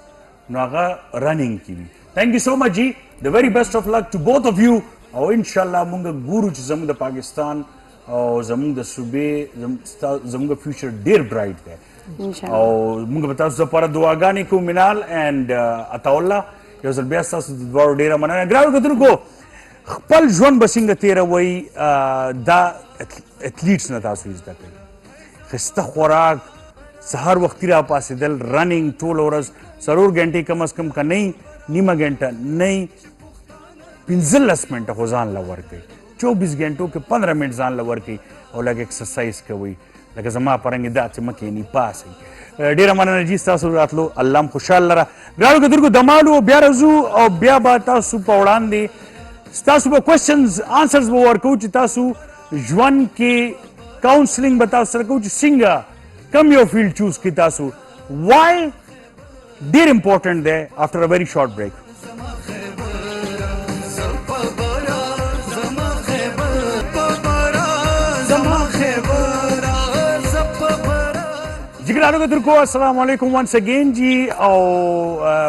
نو هغه رننګ کې وي Thank you so much, Ji. The very best of luck to both of you. او ان شاء الله مونږ ګورو چې زموږ د پاکستان او زموږ د صوبې زموږ فیوچر ډیر برایټ دی ان شاء الله او موږ به تاسو لپاره دعاګانې کوو منال اینډ عطا الله یو ځل بیا ستاسو د دواړو ډیره مننه ګرانو کتونکو خپل ژوند به څنګه تیروئ دا اتلیټس نه تاسو زده کوئ ښایسته خوراک سهار وختي را پاڅېدل رننګ ټوله ورځ څلور ګنټې کم از کم که نه نیمه ګنټه نه 15 منټه خو ځان له ورکوئ 24 غنټو کې 15 منټ ځان له ورکوئ او لږ ایکسرسایز کوئ لکه زما پرنګې دا چې مه کښېني پاسئ ډېره مننه جي ستاسو راتلو الله هم خوشحال لره ګرانو کتونکو دمالو بیا راځو او بیا به تاسو په وړاندې ستاسو به کوېسچنز آنسرز به ورکوو چې تاسو ژوند کې کاونسلینګ به تاسو سره کوو چې څنګه کم یو فیلډ چوز کړي تاسو وای ډېر امپورټنټ دی after a very short break. جګرانو کتونکو السلام علیکم once again جی او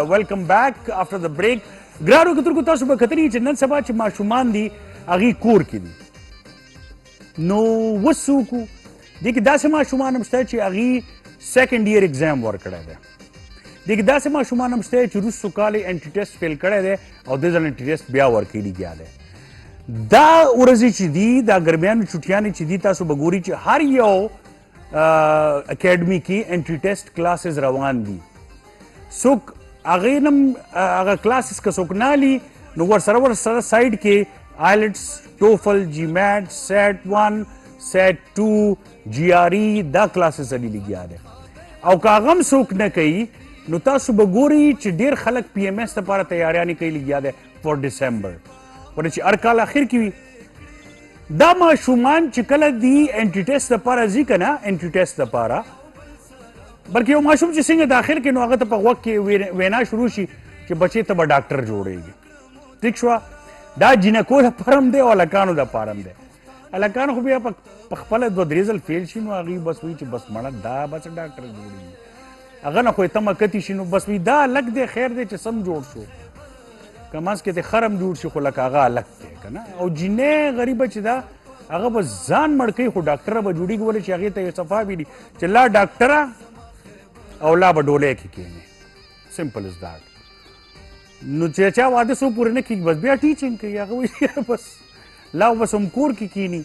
ویلکم بیک after the break. ګرانو کتونکو تاسو به کتلی چې نن سبا چې ماشومان دي هغې کور کې دي نو اوس څه وکړو دې کې داسې ماشومان هم شته چې هغې سیکنډ ایئر اګزام ورکړی دی دې کې داسې ماشومان هم شته چې وروستو کال یې انټي ټیسټ فیل کړی دی او دې ځل انټي ټیسټ بیا ورکوي لګیا دی دا ورځې چې دي دا ګرمیانو چټیانې چې دي تاسو به ګوري چې هر یو اکیډمي کې انټي ټیسټ کلاسز روان دي څوک هغې نه هغه کلاسز که څوک نه لي نو ورسره سایډ کې آیلټس ټوفل جي میټ سیټ 1 سیټ 2 جي آر ای دا کلاسز علي لګیا دی او که هغه هم څوک نه کوي نو تاسو به ګورئ چې ډېر خلک پی ایم ایس لپاره تیاریانې کوي لګیا دی فور ډسمبر ولې چې هر کال اخر کې وي دا ماشومان چې کله دي انټي ټیسټ لپاره ځي که نه انټي ټیسټ لپاره بلکې یو ماشوم چې څنګه داخل کړي نو هغه ته په غوږ کې وینا شروع شي چې بچې ته به ډاکټر جوړېږي ټیک شوه دا جینکو دپاره هم دی او هلکانو دپاره هم دی هلکان خو بیا په خپله دوه درې ځل فیل شي نو هغوی بس وایي چې بس مړه دا بس ډاکټر جوړېږي هغه نه خو یې تمه کتې شي نو بس وایي دا هلک دی خیر دی چې سم جوړ شو که منځ کې دې خرم جوړ شي خو لکه هغه هلک دی که نه او جینۍ غریبه چې ده هغه به ځان مړ کوي خو ډاکټره به جوړېږي ولې چې هغې ته یو صفا وي چې لا ډاکټره او لا به ډولۍ کې کښېنې سمپل از دیټ نو چې چا واده څو پورې نه کېږي بس بیا ټیچنګ کوي هغه وایي بس لا بس هم کور کې کښېني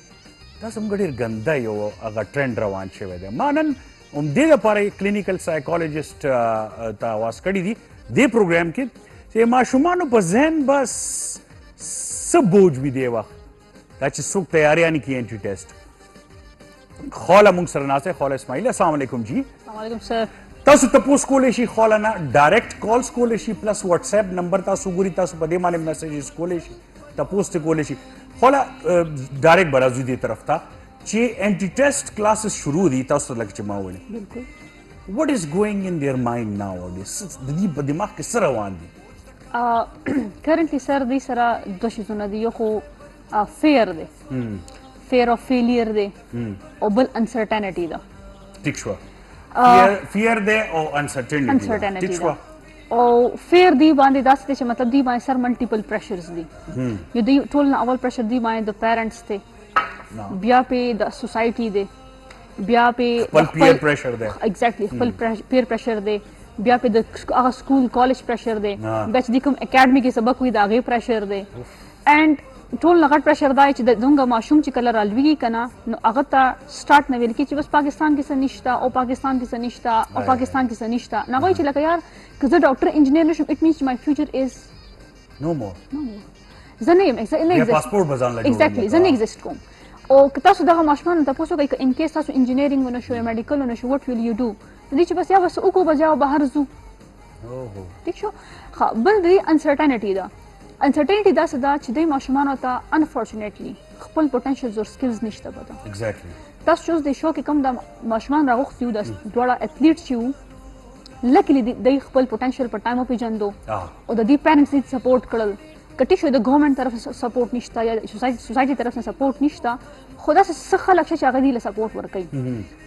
دا زموږ ډېر ګنده یو هغه ټرینډ روان شوی دی ما نن همدې لپاره کلینیکل سایکالوجسټ ته آواز کړی دي دې پروګرام کې چې ماشومانو په ذهن بس څه بوج وي دې وخت دا چې څوک تیاریانې کوي انټي ټیسټ خوله موږ سره ناست دی خوله اسماعیل السلام علیکم جی وعلیکم سر تاسو تپوس کولی شي خوله نه ډایرکټ کالز کولی شي پلس واتساپ نمبر تاسو ګوري تاسو په دې باندې میسیجز کولی شي تپوس ته کولی شي خوله ډایرکټ به راځو دې طرف ته چې انټي ټیسټ کلاسز شروع دي تاسو ته لکه چې ما وویل بالکل what is going in their mind now د دې په دماغ کې څه روان دي کرنټلی سر دوی سره دوه شیزونه دي یو خو فیر دی فیر آف فیلیر دی او بل انسرټنټي ده ټیک شوه fear دی او uncertainty Uncertainty ٹھیک شو ده. او فیر دی باندې داسې دی چې مطلب دی باندې سر ملټیپل پریشرز دي یو دی ټول نه اول پریشر دی باندې د پیرنټس ته بیا په د سوسایټي دی بیا په خپل peer pressure دی ایگزیکټلی خپل پیر پریشر دی بیا په د هغه سکول کالج پریشر دی بیا چې کوم اکیډمي کې سبق وي د هغې پریشر دی اینډ ټول نه غټ پریشر دی چې د دونګه ماشوم چې کله رالویږي که نه نو هغه ته سټارټ نه ویل کېږي چې بس پاکستان کې څه نشته او پاکستان کې څه نشته او پاکستان کې څه نشته نه وایي چې لکه یار که زه ډاکټر انجینیر نشم اټ مینس مای فیوچر از نو مور زه نه یم یا پاسپورت به ځان له ایگزیکټلی زه نه ایگزیسټ کوم او که تاسو دغه ماشومانو ته تپوس وکړئ که ان کیس تاسو انجینیرینګ ونه شو یا میډیکل ونه شو وټ ویل یو ډو د دې چې بس یا بس وکړو بس یا بهر ځو ټیک شو ښه بل د دې انسرټنټي ده انسرټنټي داسې ده چې دوی ماشومانو ته انفارچونیټلی خپل پوټنشلز او سکلز نشته پته ایگزیکټلی تاسو چې د شو کې کوم د ماشومان راغوښتي وو د دواړه اٿلیټ چې وو لکلی دوی خپل پوټنشل په ټایم وپېژندو او د دې پیرنټس یې سپورټ کړل کټی شو د ګورنمنټ طرف سپورټ نشته یا سوسایټي طرف نه سپورټ نشته خو داسې څه خلک شته چې هغه دوی له سپورټ ورکوي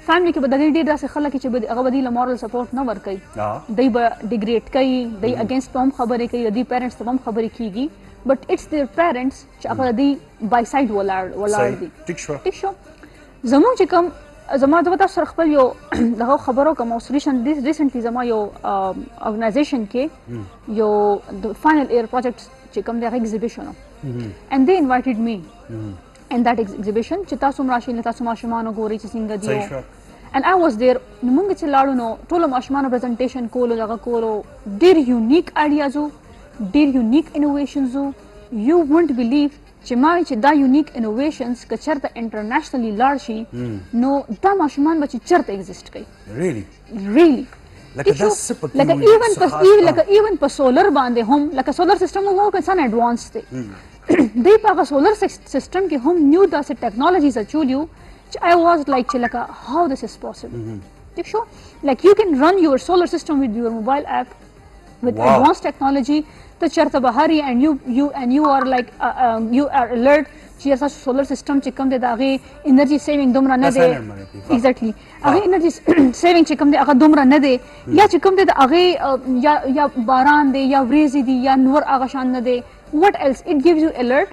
فیملی کې به د دې ډېر داسې خلک چې هغه به دوی له مورل سپورټ نه ورکوي دوی به ډیګریډ کوي دوی اګینسټ به هم خبرې کوي د دوی پیرنټس ته به هم خبرې کېږي بټ اټس دیر پیرنټس چې هغه د دوی بای سایډ ولاړ دي ټیک شو زموږ چې کوم زما د تاسو سره خپل یو دغه خبرو کوم او ریسنټلی زما یو ارګنایزیشن کې یو د فاینل ایئر پروجیکټ چې کوم دغه ایگزیبیشن and they invited me in that exhibition چې تاسو راشئ نو تاسو ماشومان وګورئ چې څنګه دي and I was there نو موږ چې لاړو نو ټول ماشومان پریزنټیشن کولو دغه کولو ډېر یونیک آیډیاز وو ډېر یونیک انوویشنز وو یو وونټ بلیو چې ما چې دا یونیک انوویشنز که چېرته انټرنیشنلی لاړ شي نو دا ماشومان به چې چېرته ایگزسټ کوي ریلی لکه ایون په سولر باندې هم لکه سولر سیسټم هو انسان ایڈوانس دی دوی په هغه سولر سیسټم کې هم نیو داسې ټیکنالوژیز اچولیو چې I was like چې لکه how this is possible ٹھیک شو like you can run your solar system with your mobile app with advanced technology ته چېرته بهر and you are like you are alert چې تاسو سولر سیسټم چې کوم دی د هغې انرژي سیوینګ دومره نه دی ایگزیکټلی هغې انرژي سیوینګ چې کوم دی هغه دومره نه دی یا چې کوم دی د هغې یا باران دی یا وریځې دي یا نور هغه شان نه دی وټ ایلس اټ ګیوز یو الرټ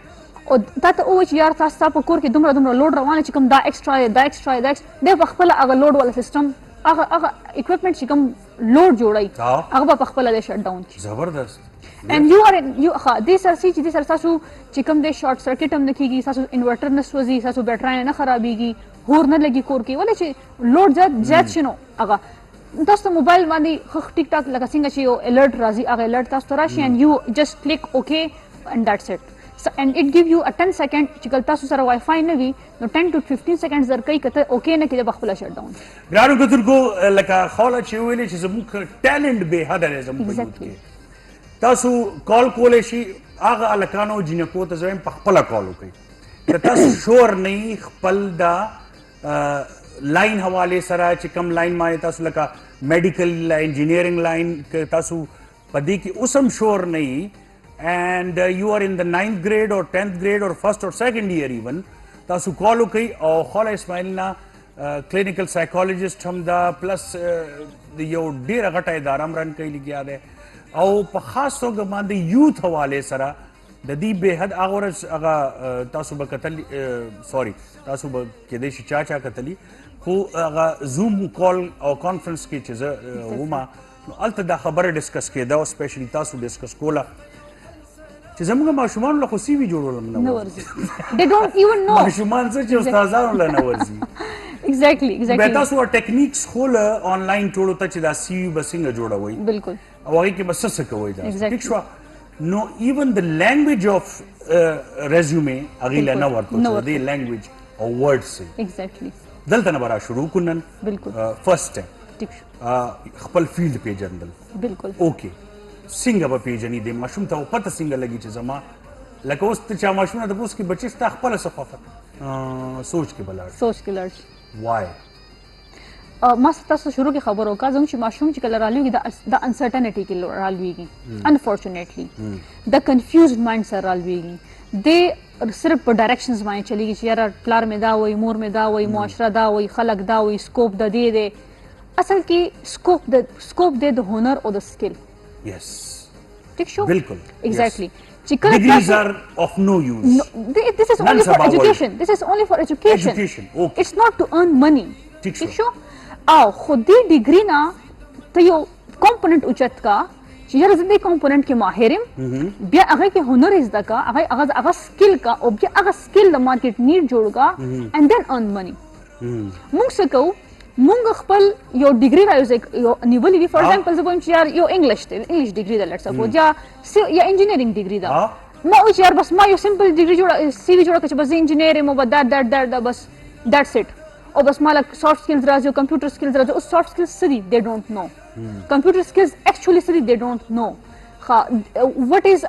او تا ته ووایي چې یار تاسو ستا په کور کې دومره لوډ روان چې کوم دا ایکسټرا دی دا ایکسټرا دی دی په خپله هغه لوډ والا سیسټم هغه اکوپمنټ چې کوم لوډ جوړوي هغه به په خپله دی شټ ډاون کړي زبردست and you are دې سره چې دې سره تاسو چې کوم دی شارټ سرکټ هم نه کېږي تاسو انورټر نه سوځي تاسو بیټرۍ نه خرابېږي هور نه لګي کور کې ولې چې لوډ زیات شي نو هغه تاسو ته موبایل باندې ښه ټیک ټاک لکه څنګه چې یو الرټ راځي هغه الرټ تاسو ته راشي and you just click OK and that's it and it give you a 10 second چې کله تاسو سره وای فای نه وي نو 10 to 15 seconds درکوي که ته اوکې نه کړې به خپله شټ ډاون ګرانو کتونکو لکه خوله چې ویلې چې زموږ ټیلنټ بې حده دی زموږ په یوټ کې تاسو کال کولی شي هغه هلکانو جینکو ته زه وایم په خپله کال وکړئ که تاسو شور نه یي خپل دا لاین حوالې سره چې کوم لاین باندې تاسو لکه میډیکل انجینیرینګ لاین که تاسو په دې کې اوس هم شور نه یي and you are in the 9th grade or 10th grade or 1st or 2nd year even تاسو کال وکړئ او خوله اسماعیل نه کلینیکل سایکالوجسټ هم ده پلس یو ډېره غټه اداره هم رن کوي لګیا دی او په خاص توګه باندې یوث حوالې سره د دې بې حد هغه ورځ هغه تاسو به کتل سوري تاسو به کېدای شي چا کتلي خو هغه زوم کال او کانفرنس کې چې زه ومه نو هلته دا خبره ډسکس کېده او سپیشلی تاسو ډسکس کوله چې زموږ ماشومانو له خو سی وي جوړول نه ورځي ماشومان څه چې استادانو له نه ورځي ایگزیکټلی بیا تاسو ټیکنیکس خوله آنلاین ټولو ته چې دا سی وي به څنګه جوړوئ بالکل او هغې کې به څه کوئ دا ټیک شوه نو ایون د لینګویج اف ریزیومې هغې له نه ورته چې دې لینګویج او ورډ سي ایگزیکټلی دلته نه به را شروع کړو نن بالکل فرسټ ټایم خپل فیلډ پیژندل بالکل اوکې څنګه به پیژني د ماشوم ته پته څنګه لګي چې زما لکه اوس ته چا ماشوم نه تپوس کې بچي ستا خپله ثقافت سوچ کې لاړ شي وای ما تاسو شروع کې خبر وکړه زموږ چې ماشوم چې کله رالویږي د انسرټنټي کې رالویږي انفارچونیټلی د کنفیوزډ مایند سره رالویږي د صرف په ډایرکشنز باندې چلیږي چې یاره پلار مې دا وایي مور مې دا وایي معاشره دا وایي خلک دا وایي سکوپ د دې دی اصل کې سکوپ دی د هنر او د سکل yes ټیک شو بالکل exactly چې کله degrees are of no use this is only for education this is only for education okay. it's not to earn money ٹھیک شو او خو دې ډیګری نه ته یو کمپوننت اوچت کا چې یاره زه دې کمپوننت کې ماهر بیا هغه کې هنر زده کا هغه سکل کا او بیا هغه سکل د مارکیټ نیډ جوړ کا and then earn money موږ څه کوو موږ خپل یو ډیګری راوځي یو نیولې وي فور ایگزامپل زه وایم چې یار یو انګلیش ډیګری ده لټ سپوز یا انجینیرینګ ډیګری ده ما وایي یار بس ما یو سمپل ډیګری جوړه سی وی جوړه کړه چې بس انجینیر یم او دا بس that's it او بس مالا سافټ سکلز راځي او کمپیوټر سکلز راځي او سافټ سکلز سری they don't know computer skills actually سری they don't know what is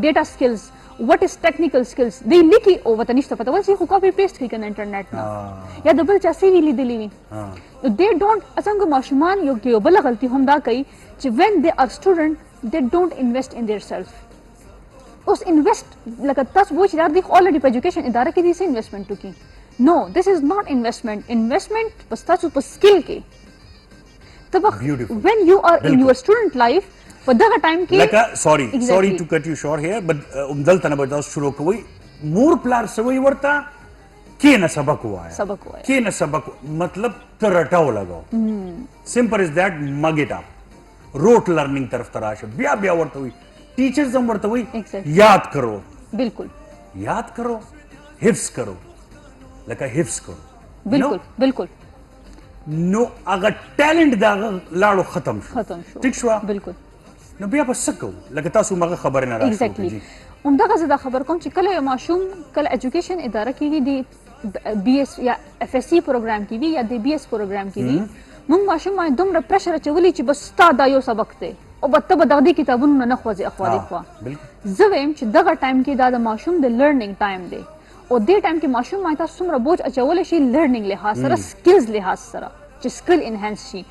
data skills what is technical skills they لیکي او وته نشته پته ول چې خو کاپی پیسټ کوي کنه انټرنیټ نه یا د بل چا سی وی لیدلی وي they don't څنګه ماشومان یو بل غلطي هم دا کوي چې when they are student they don't invest in their self اوس انویسٹ لکه تاسو وایي چې دا د already په ایجوکیشن اداره کې دي څه انویسټمنټ وکړي No, this is not investment. Investment بس تاسو په سکل کې تبه when you are in your student life په دغه ټایم کې لکه sorry to cut you short here but دلته نه به تاسو شروع کوئ مور پلار سوی ورته کې نه سبق وایا کې نه سبق مطلب ته رټاو لګاو simple is that mug it up rote learning طرف تراشه بیا ورته وي ټیچرز هم ورته وي یاد کرو بالکل یاد کرو حفظ کرو لکه حفظ کرو بالکل نو هغه ټیلنٹ دا لاړو ختم شو ټیک شو بالکل نو بیا په سکو لکه تاسو مغه خبر نه راځي ایگزیکټلی همدغه زه دا خبر کوم چې کله ماشوم کله ایجوکیشن اداره کې دی بی ایس یا اف اس سی پروګرام کې وي یا د بی ایس پروګرام کې وي موږ ماشوم باندې دومره پرشر اچولي چې بس ستا دا یو سبق دی او به دغه کتابونو نه خوځي اخوا دی خوا زه وایم چې دغه ټایم کې دا د ماشوم د لرنینګ ټایم دی او دې ټایم کې ماشوم باندې تاسو څومره بوج اچولی شي لرنینګ لحاظ سره سکلز لحاظ سره چې سکل انهانس شي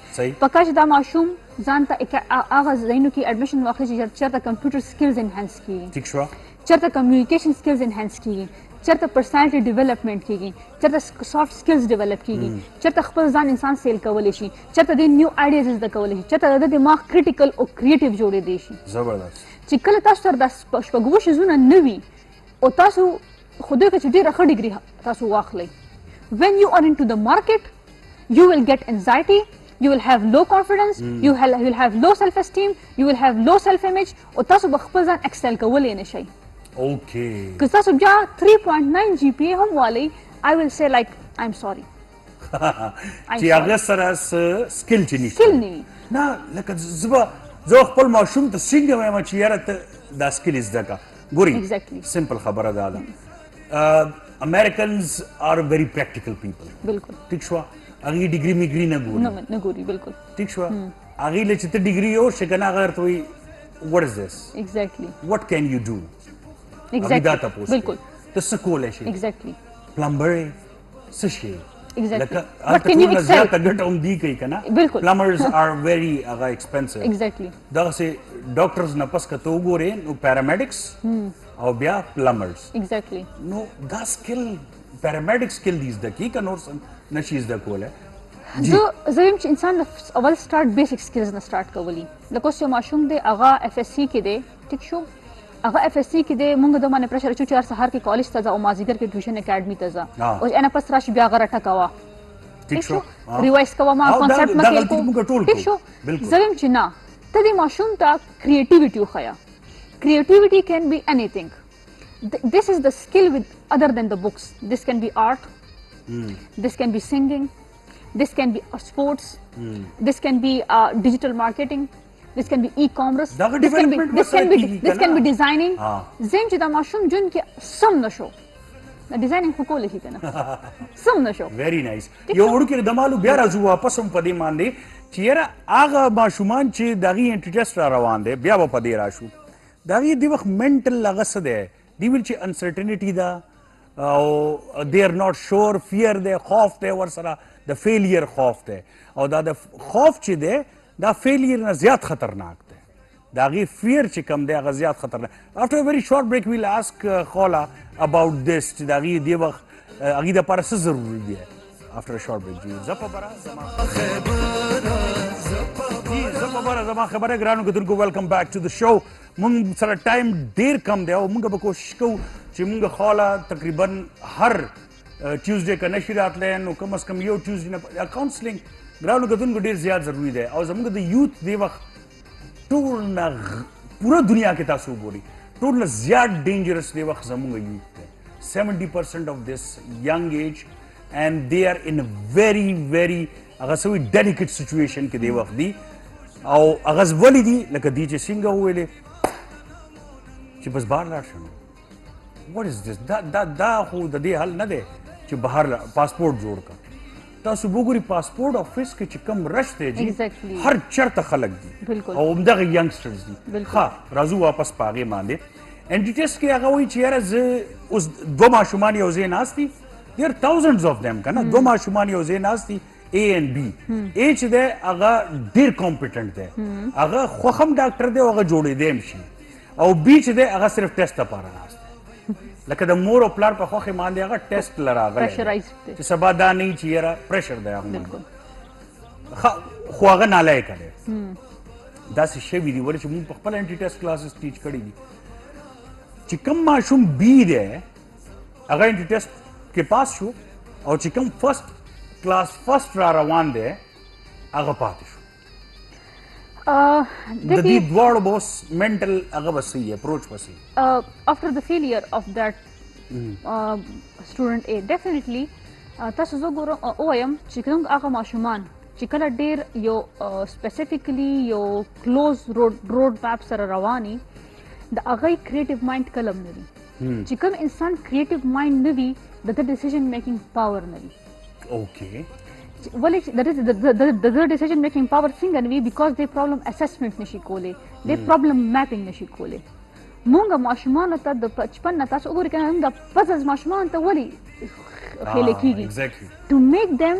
پکار چې دا ماشوم ځان ته هغه ځایونو کې اډمیشن واخلي چې چېرته کمپیوټر سکلز انهانس کېږي ٹھیک شو چېرته کمیونیکیشن سکلز انهانس کېږي چېرته پرسنالټي ډیولپمنټ کېږي چېرته سافټ سکلز ډیولپ کېږي چېرته خپل ځان انسان سیل کولی شي چېرته د نیو آیډیاز زده کولی شي چېرته د دماغ کریټیکل او کریټیو جوړېدی شي زبردست چې کله تاسو سره د شپږ شیزونه نه وي او تاسو خدای که چې ډېره ښه ډیګري تاسو واخلئ when you are into the market you will get anxiety you will have low confidence you will have low self esteem you will have low self image او تاسو به خپل ځان اکسل کولی نه شئ اوکې که تاسو بیا 3.9 GPA هم والی I will say like I'm sorry چې هغه سره سکل چې نشته سکل نه نه لکه زه خپل ماشوم ته څنګه وایم چې یاره ته دا سکل زده کا ګوري سمپل خبره ده Americans are very practical people. بالکل ٹھیک شو هغه ډیګری میګری نه ګوري بالکل ټیک شو هغه لچ ته ډیګری او شکنه اگر ته what is this exactly what can you do exactly بالکل ته سکول شي exactly plumber سشي exactly what can you excel ته ګټه هم دی کوي کنه بالکل plumbers are very expensive exactly دا سه ډاکټرز نه پس کته وګورې نو paramedics او بیا plumbers exactly نو دا سکل paramedic skill دیز د کی کنور نشیز د کوله زه یم چې انسان اول سٹارټ بیسیک سکلز نه سٹارټ کولی لکه اوس یو ماشوم دی هغه اف اس سی کې دی ټیک شو هغه اف اس سی کې دی موږ د باندې پرشر چې هر سهار کې کالج ته ځه او مازیګر کې ټیوشن اکیډمي ته ځه او انا پس راشي بیا غره ټکوا ټیک شو ریوایز کوا ما کانسپټ مکه کو ټیک شو زه یم چې نه ته دې ماشوم ته کریټیویټي وخیا کریټیویټي کین بی انیثینګ this is the skill with other than the books this can be art this can be singing this can be sports this can be digital marketing this can be e-commerce this can be designing زم چې دا ماشوم جون کې سم نشو ډیزاینینګ خو کولای شي کنه سم نشو ویری نایس یو ورکه د مالو بیا راځو واپس هم پدې باندې چې یاره هغه ماشومان چې دغه انټرست را روان دي بیا په دې راشو دغه دی وخت منټل لغه څه دی دی ویل چې انسرټینټی دا او دے آر ناٹ شور فیر دی خوف دی ورسره د فیلیر خوف دی او دا د خوف چې دی دا فیلیر نه زیات خطرناک دی دا غي فیر چې کم دی هغه زیات خطرناک after a very short break we'll ask Khola about this چې دا غي دی وخت هغه د پر څه ضروري دی after a short break جی زپا برا خبره زما خبره ګرانو کتونکو ویلکم بیک ټو د شو. مونږ سره ټایم ډیر کم دی او مونږ به کوشش کوو چې مونږ خاله تقریبا هر ټیوزډے که نشي راتلی نو کم از کم یو ټیوزډے نه کاونسلینګ ګرانو کتونکو ډیر زیات ضروری دی او زموږ د یوت دی وخت ټول نه پوره دنیا کې تاسو وګورئ ټول نه زیات ډینجرس دی وخت زموږ یوت دی 70% of this young age and they are in a very هغه سوي delicate situation کې دی وخت دی او هغه ولې دي لکه دی چې څنګه وویلې چې بس بهر لاړ شم what is this دا خو د دې حل نه دی چې بهر پاسپورت جوړ کړه تاسو وګورئ پاسپورت افیس کې چې کم رش دی جی هر چرته خلک دي او همدغه ینګسټرز دي ښه راځو واپس په هغې باندې انټي ټیسټ کې هغه وایي چې یاره زه اوس دوه ماشومان یو ځای ناست دي there are thousands of them که نه دوه ماشومان یو ځای ناست دي A and B A چې دی هغه ډېر کمپیټنټ دی هغه خوښ هم ډاکټر دی او هغه جوړېدی هم شي او B چې دی هغه صرف ټیسټ لپاره ناست دی لکه د مور او پلار په خوښې باندې هغه ټیسټ له راغلی چې سبا دا نه وي چې یاره پریشر دی هغه خو هغه نالایقه دی داسې شوي دي ولې چې مونږ په خپله انټي ټیسټ کلاسز ټیچ کړي دي چې کوم ماشوم بی دی هغه انټي ټیسټ کې پاس شو او چې کوم فرست کلاس فرست را روان دی هغه پاتې شو د دې دواړو به اوس منټل هغه به صحیح اپروچ به صحیح after the failure of that student A definitely تاسو زه ووایم چې کوم هغه ماشومان چې کله ډېر یو سپیسیفیکلی یو کلوز روډ میپ سره رواني د هغه کریټیو مایند کلم نه وي چې کوم انسان کریټیو مایند نه وي د ډیسیژن میکینګ پاور نه وي اوکې ولې د ډیسیژن میکینګ پاور څنګه نه وي بیکاز د پرابلم اسسمنټ نشي کولی د پرابلم میپینګ نشي کولی مونږ ماشومانو ته د بچپن نه تاسو وګورئ که د پزلز ماشومانو ته ولې ښیلی کېږي to make them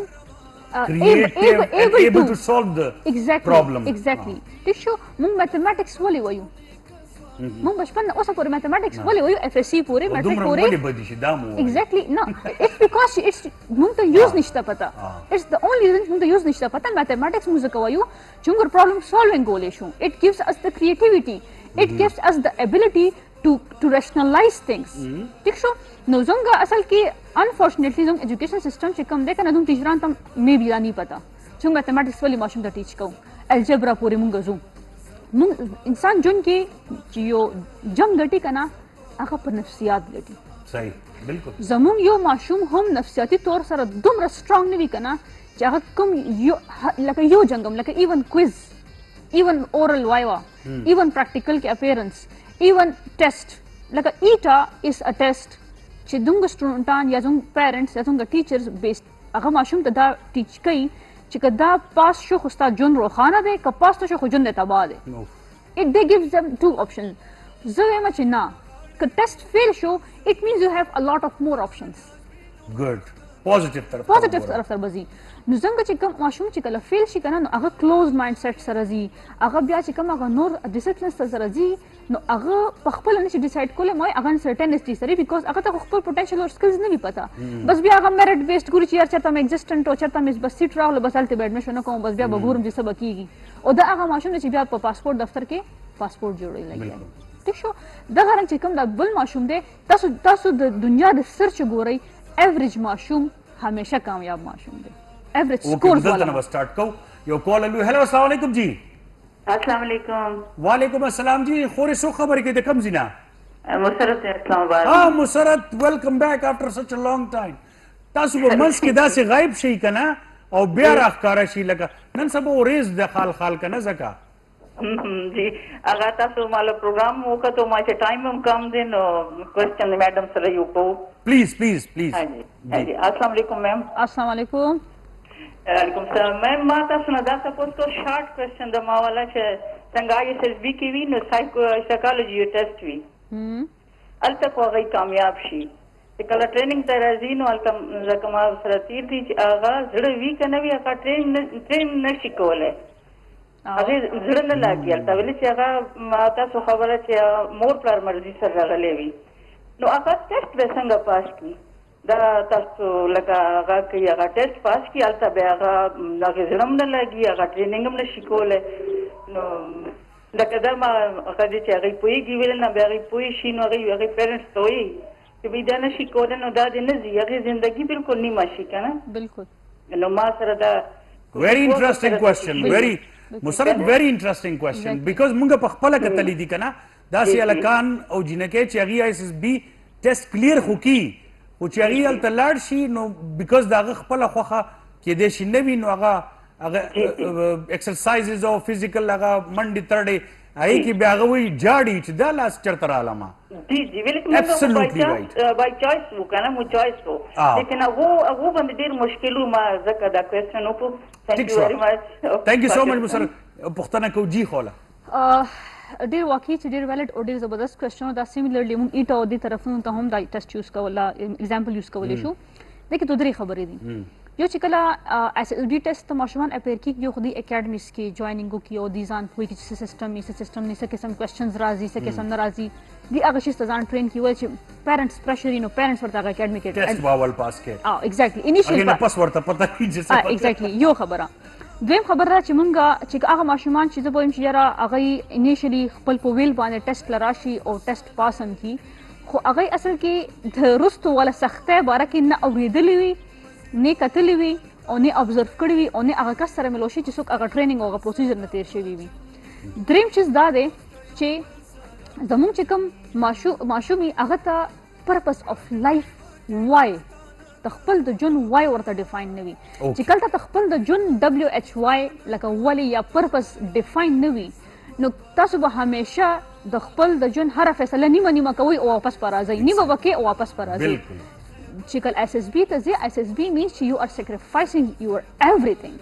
able to solve the problem exactly ټیک شو مونږ میتھمیټکس ولې وایو مونږ بچپن نه اوسه پورې میتھمیټکس ولې وایو اف اس سی پورې میټریک پورې exactly no it's because it's مونږ ته یوز نشته پته it's the only reason مونږ ته یوز نشته پته میتھمیټکس مونږ ځکه وایو چې موږ پرابلم سالوینګ کولی شو it gives us the creativity it gives us the ability to rationalize things ٹھیک شو نو زموږ اصل کې unfortunately زموږ ایجوکیشن سیسټم چې کوم دی که نه زموږ ټیچران ته میبي دا نه پته چې موږ میتھمیټکس ولې ماشوم ته ټیچ کوو الجبرا پورې مونږ ځو انسان جون کې چې یو جنګ ګټي که نه هغه په نفسیات ګټي صحیح بالکل زموږ یو ماشوم هم نفسیاتي طور سره دومره سټرانګ نه وي که نه چې هغه کوم لکه یو جنګ هم لکه ایون کویز ایون اورل وایوا ایون پریکټیکل کې اپیرنس ایون ټیسټ لکه ایټا از ا ټیسټ چې زموږ سټوډنټان یا زموږ پیرنټس یا زموږ ټیچرز بیسډ هغه ماشوم ته دا ټیچ کوي چې که دا پاس شو خو ستا ژوند روښانه دی که پاس نه شو خو ژوند یې تباه دی they give them two options زه وایم چې نه که ټیسټ فیل شو it means you have a lot of more options good positive طرف ته به ځي نو څنګه چې کوم ماشوم چې کله فیل شي که نه نو هغه کلوز مایند سیټ سره ځي هغه بیا چې کوم هغه نور ډسپلنس سره ځي نو هغه په خپله نشي ډیسایډ کولی ما هغه انسرټنټي سره بیکاز هغه ته خپل پوټنشل او سکلز نه وي پته بس بیا هغه میرټ بیسډ ګوري چې یار چېرته مې ایګزسټنټ او چېرته مې بس سیټ راغله بس هلته به ایډمیشن نه کوم بس بیا به ګورم چې څه به کېږي او دا هغه ماشوم دی چې بیا په پاسپورټ دفتر کې پاسپورټ جوړوي لګیا ټیک شو دغه رنګ چې کوم دا بل ماشوم دی تاسو د دنیا د سرچ ګورئ ایوریج ماشوم همیشه کامیاب ماشوم دی ایوریج سکورز والا دلته سٹارټ کو یو کال الو هلو السلام علیکم جی السلام علیکم وعلیکم السلام جی خوري سو خبر کې د کم زینا مسرت اسلام آباد ها مسرت ویلکم بیک افټر سچ ا لانگ ټایم تاسو به منس کې داسې غایب شي کنه او بیا راخاره شي لکه نن سبا اوریز د خال کنه زکا جی هغه تاسو مال پروګرام وکړو ما چې ټایم هم کم دی نو کوېسچن میډم سره یو کو پلیز ها جی السلام علیکم میم السلام علیکم وعلیکم السلام میم ما تاسو نه دا تاسو کو شارټ کوېسچن د ما والا چې څنګه ایس ایس بی کې وی نو سایکولوژي یو ټیسټ وی الته کو غي کامیاب شي چې کله ټریننګ ته راځي نو الته زکما سره تیر دي چې هغه زړه وی کنه وی هغه ټرین نشي کولای هغه زړه نه لاګي الته ولې چې هغه تاسو خبره چې مور پلار مرزي سره راغلي وي نو هغه ټیسټ به څنګه پاس کی دا تاسو لکه هغه کې هغه ټیسټ پاس کی الته به هغه زړه نه لاګي هغه ټریننګ هم نشي کولای نو دا کدا ما هغه چې هغه پويږي ویل نه به هغه پوي شي نو هغه پیرنټس ته وي چې به دا نشي کولای نو دا دې نه زی هغه ژوندۍ بالکل نیمه شي کنه بالکل نو ما سره دا very interesting question very مسرت very interesting question because مونږ په خپل کتلې دي کنه دا سي الکان او جنکه چې هغه اس اس بي ټیسټ کلیر خو کی او چې هغه ال تلاړ شي نو بیکاز دا خپل خوخه کې دې شي نوی نو هغه exercises او physical هغه منډي ترډي هغه کې بیا هغه وی جاړي چې دا لاس چرته رااله جی جی بالکل absolutely right باي چويس وکنه مو چويس وو لیکن هغه باندې ډیر مشکلو ما زکه دا کوېسچن وکړو ثانک یو very much thank you so much مسر پښتنه کو جی خوله ډیر واقعي چې ډیر ویلډ او ډیر زبردست کوېسچن دا سیملرلی مونږ ایټ او د طرفونو ته هم دا ټیسټ یوز کولا اگزامپل یوز کولی شو لیکن تو درې خبرې دي یو چې کله اس اس بي ټیسټ ته ماشومان اپیر کیږي یو خودي اکیډمیز کې جوائنینګ کوي او دي ځان کوئی چې سیستم نه څه قسم کوېسچنز راځي څه قسم نه راځي دی هغه شي ځان ټرین کیوي چې پیرنټس پریشر نو پیرنټس ورته اکیډمی کې ټیسټ واول پاس کې ایگزیکټلی انیشیل اګه پاس ورته پته کیږي چې ایگزیکټلی یو خبره دویم خبر را چې مونږه چې هغه ماشومان چې زه وایم چې یاره هغه انیشلی خپل په ویل باندې ټیسټ لراشي او ټیسټ پاس هم کی خو هغه اصل کې د رستو ولا سختۍ باره کې نه اورېدلې وي نه کتلې وي او نه ابزرو کړی وي او نه هغه کس سره ملو شي چې څوک هغه ټریننګ او هغه پروسیجر نه تیر شوی وي دریم چیز دا دی چې زموږ چې کوم ماشومي هغه ته پرپس اف لایف وای د خپل د جون وای ورته ډیفاین نه وي چې کله ته خپل د جون دبليو ایچ وای لکه ولی یا پرپس ډیفاین نه وي نو تاسو به همیشه د خپل د جون هر فیصله نیمه کوي او واپس پر راځي نیمه وکي او واپس پر راځي چې کله اس اس بي ته ځي اس اس بي means you are sacrificing your everything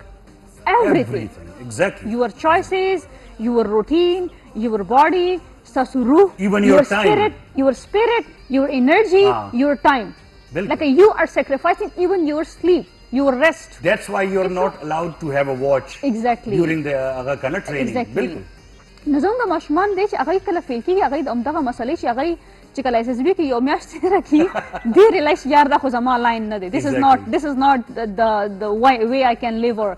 exactly your choices your routine your body تاسو روح even your time your spirit your energy your time like you are sacrificing even your sleep your rest that's why you're not allowed to have a watch exactly during the kind of training بالکل نظام د ماشومان دی چې هغه کله فیل کیږي هغه د همدغه مسلې چې هغه چې کله اس اس بي کې یو میاشت تېره کړي دی ریلایز یار دا خو زما لاین نه دی this is not the way I can live or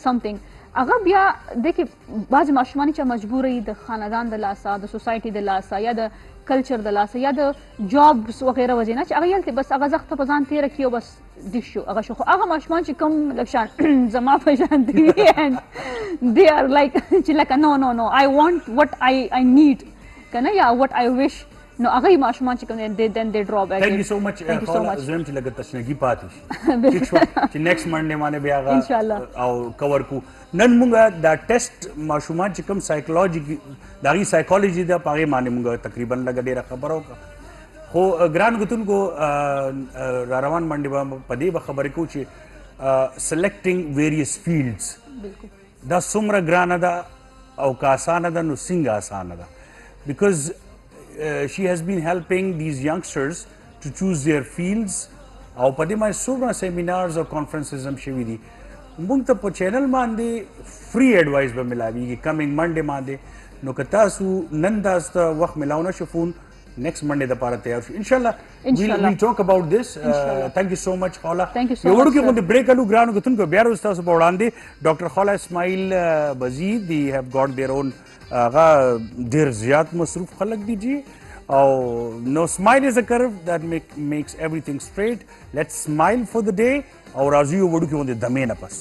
something هغه بیا د کې بعضې ماشومان چې مجبور وي د خاندان د لاسه د سوسایټي د لاسه یا د کلچر د لاسه یا د جابس وغیره وجې نه چې هغه هلته بس هغه زخته په ځان تېره کړي او بس ډیش شو هغه شو خو هغه ماشومان چې کوم لږ شان زما په شان دي and they are like چې لکه no I want what I need کنه یا what I wish نو هغه ماشومان چې کوم then they draw back thank you so much زم چې لګه تشنګي پاتې شي ٹھیک شو چې next Monday باندې بیا هغه ان شاء الله او کور کو نن موږ دا ټیسټ ماشومان چې کوم سایکولوژي داغي سایکولوژي د پاره باندې موږ تقریبا لګه ډیره خبرو خو ګران غتون کو را روان باندې په دې خبرې کو چې selecting various fields دا څومره ګرانه ده او کا آسانه ده نو څنګه آسانه ده because she has been helping these youngsters to choose their fields او په دې باندې څومره seminars او conferences هم شوي دي موږ ته په چینل باندې free advice به ملاویږي coming Monday باندې نو که تاسو نن تاسو ته وخت ملاو نشو فون next Monday د پاره تیار شو ان شاء الله we'll talk about this thank you so much خولا یو ورو کې غوډه بریک الو ګرانو غتون کو بیا روز تاسو په وړاندې ډاکټر خولا اسماعیل بزی دی have got their own هغه ډیر زیات مصروف خلک دي جی او نو smile is a curve that makes everything straight let's smile for the day او راځي یو وړو کې غوډه دمه نه پس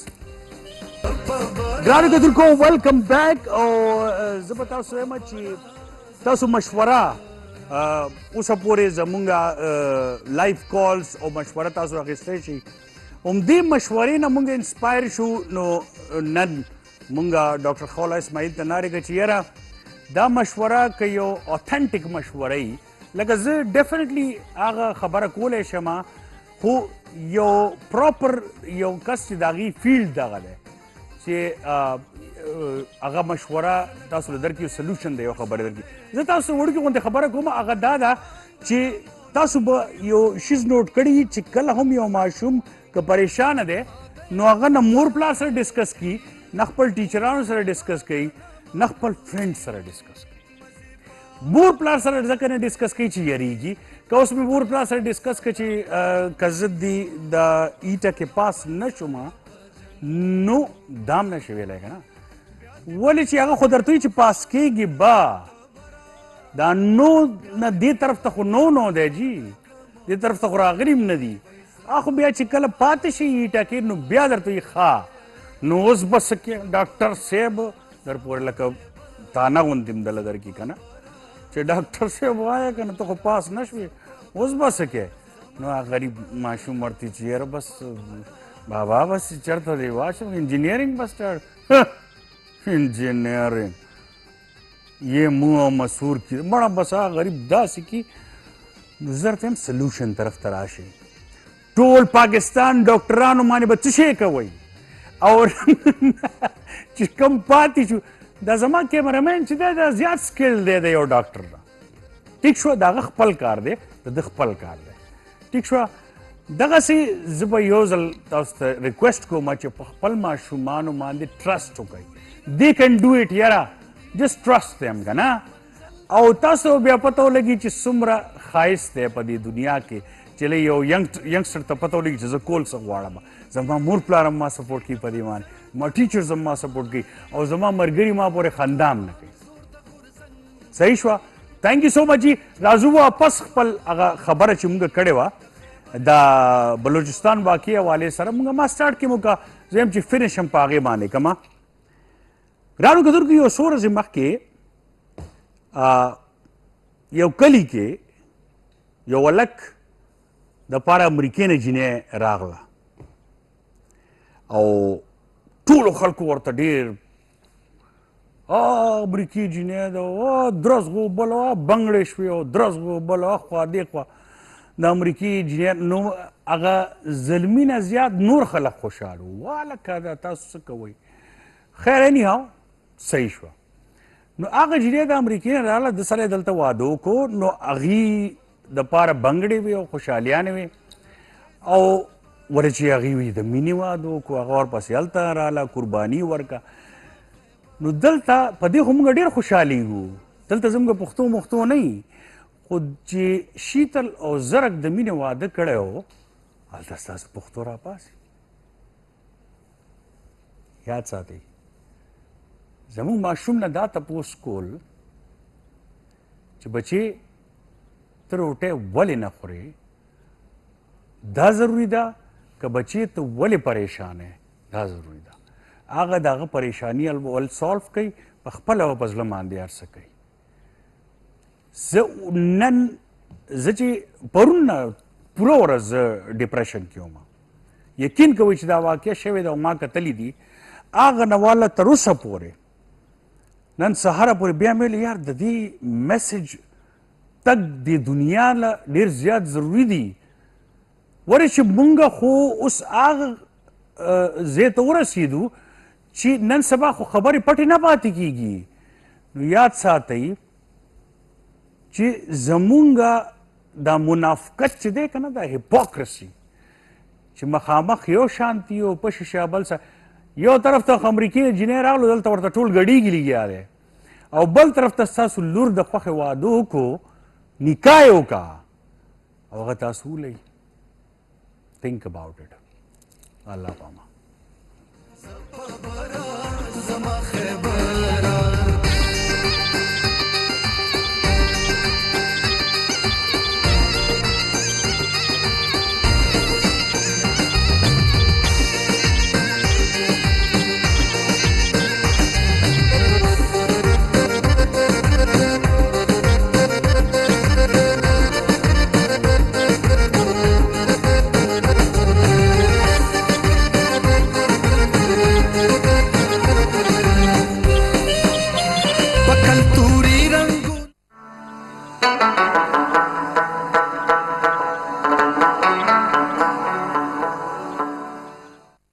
ګرانو غتون کو ویلکم بیک او زه تاسو یم چې تاسو مشوره اوس پورې زمونږه لایف کالز او مشوره تاسو اخیستی شي دې مشورې نه مونږ انسپایر شو نو نن مونږه ډاکټر خولا اسماعیل ته نارې کړه چې یاره دا مشوره که یو اوتھنټیک مشوره وي لکه زه ډیفینیټلی هغه خبره کولی شم خو یو پراپر یو کس چې د هغې فیلډ دغه دی چې هغه مشوره تاسو له درکړي یو سلوشن دی یو خبره درکړي زه تاسو وړوکې غوندې خبره کوم هغه دا ده چې تاسو به یو شیز نوټ کړي چې کله هم یو ماشوم که پریشانه دی نو هغه نه مور پلار سره ډسکس کړي نه خپل ټیچرانو سره ډسکس کوي نه خپل فرینډ سره ډسکس کوي مور پلار سره ځکه نه ډسکس کوي چې یریږي که اوس مې مور پلار سره ډسکس کوي چې که زه د ایټه کې پاس نه شوم نو دام نشي ویلی که نه ولې چې هغه خو درته وایي چې پاس کېږي با دا نو نه دې طرف ته خو نو دی جي دې طرف ته خو راغلي هم نه دي خو بیا چې کله پاتې شي ټاکې نو بیا درته وایي ښه نو اوس به څه کې ډاکټر صاحب در پورې لکه تانه غوندې هم دله درکړي که نه چې ډاکټر صاحب وایه که نه ته خو پاس نه شوې اوس به څه کې نو هغه غریب ماشوم ورته چې یاره بس بابا بس چېرته دی واچم انجینیرنګ به سټارټ انجینیرنګ یہ منہ مسور کی بڑا بسا غریب داسې کی نو زه درته یم سلوشن طرف ته راشئ ټول پاکستان ډاکټرانو باندې به څه شی کوئ او چې کم پاتې شو دا زما کیمرمین چې دی دا زیات سکل دی د یو ډاکټر نه ټیک شو د هغه خپل کار دی د ده خپل کار دی ټیک شوه دغسې زه به یو ځل تاسو ته ریکویسټ کوم چې په خپل ماشومانو باندې ټرسټ وکړئ دې کین ډو اټ یاره جسټ ټرسټ دیم که نه او تاسو بیا پته ولګي چې څومره ښایست دی په دې دنیا کې چې یو ینګسټر ته پته ولګي چې زه کول څه غواړم زما مور پلار هم ما سپورټ کوي په دې باندې ما ټیچرز هم ما سپورټ کوي او زما ملګري ما پورې خندا هم نه کوي صحیح شوه تھینک یو سو مچ جی راځو واپس خپل هغه خبره چې موږ کړې وه د بلوچستان واقعي حوالې سره موږ ما سټارټ کې موږ زه یم چې فنش هم په هغې باندې کړم ګرانو کتونکو یو څو ورځې مخکې یو کلي کې یو هلک دپاره امریکې نه جینۍ راغله او ټولو خلکو ورته ډېر امریکې جینۍ ده درزغو بله بنګړې شوې او درزغو بله خوا دې خوا د امریکې جینۍ نو هغه زلمي نه زیات نور خلک خوشحال وو والکه دا تاسو څه کوئ خیر انیهاو صحیح شوه نو هغه جینۍ د امریکې نه راغله د سره یې دلته واده وکړو نو هغې دپاره بنګړې وې او خوشحالیانې وې او ولې چې هغې وي د مینې واده وکړو هغه ورپسې هلته راله قرباني ورکړه نو دلته په دې خو موږ ډېر خوشحالیږو دلته زموږ پښتو مختو نه وي خو چې شیتل او زرک د مینې واده کړی و هلته ستاسو پښتو راپاسي یاد ساتئ زموږ ماشوم نه دا تپوس کول چې بچې ته روټۍ ولې نه خورې دا ضروري ده که بچې ته ولې پریشان یې دا ضروري ده هغه د هغه پریشاني ول سالف کوي په خپله به په زړه باندې هر څه کوي زه چې پرون نه پوره ورځ زه ډپریشن کې وم یقین کوئ چې دا واقع شوې ده او ما کتلي دي هغه نه واله تر اوسه پورې نن سهاره پورې بیا مې ویل یار د دې میسج تګ د دنیا له ډېر زیات ضروري دي ولې چې مونږ خو اوس هغه ځای ته ورسېدو چې نن سبا خو خبرې پټې نه پاتې کېږي نو یاد ساتئ چې زمونږ دا منافقت چې دی که نه دا هیپوکرسي چې مخامخ یو شانتي او په شیشه بل سره یو طرف ته امریکې جینۍ راغلو دلته ورته ټول ګډیږي لګیا دی او بل طرف ته ستاسو لور د خوښې واده وکړو نکاح یې وکړه او هغه تاسو ولئ think about it Allah pama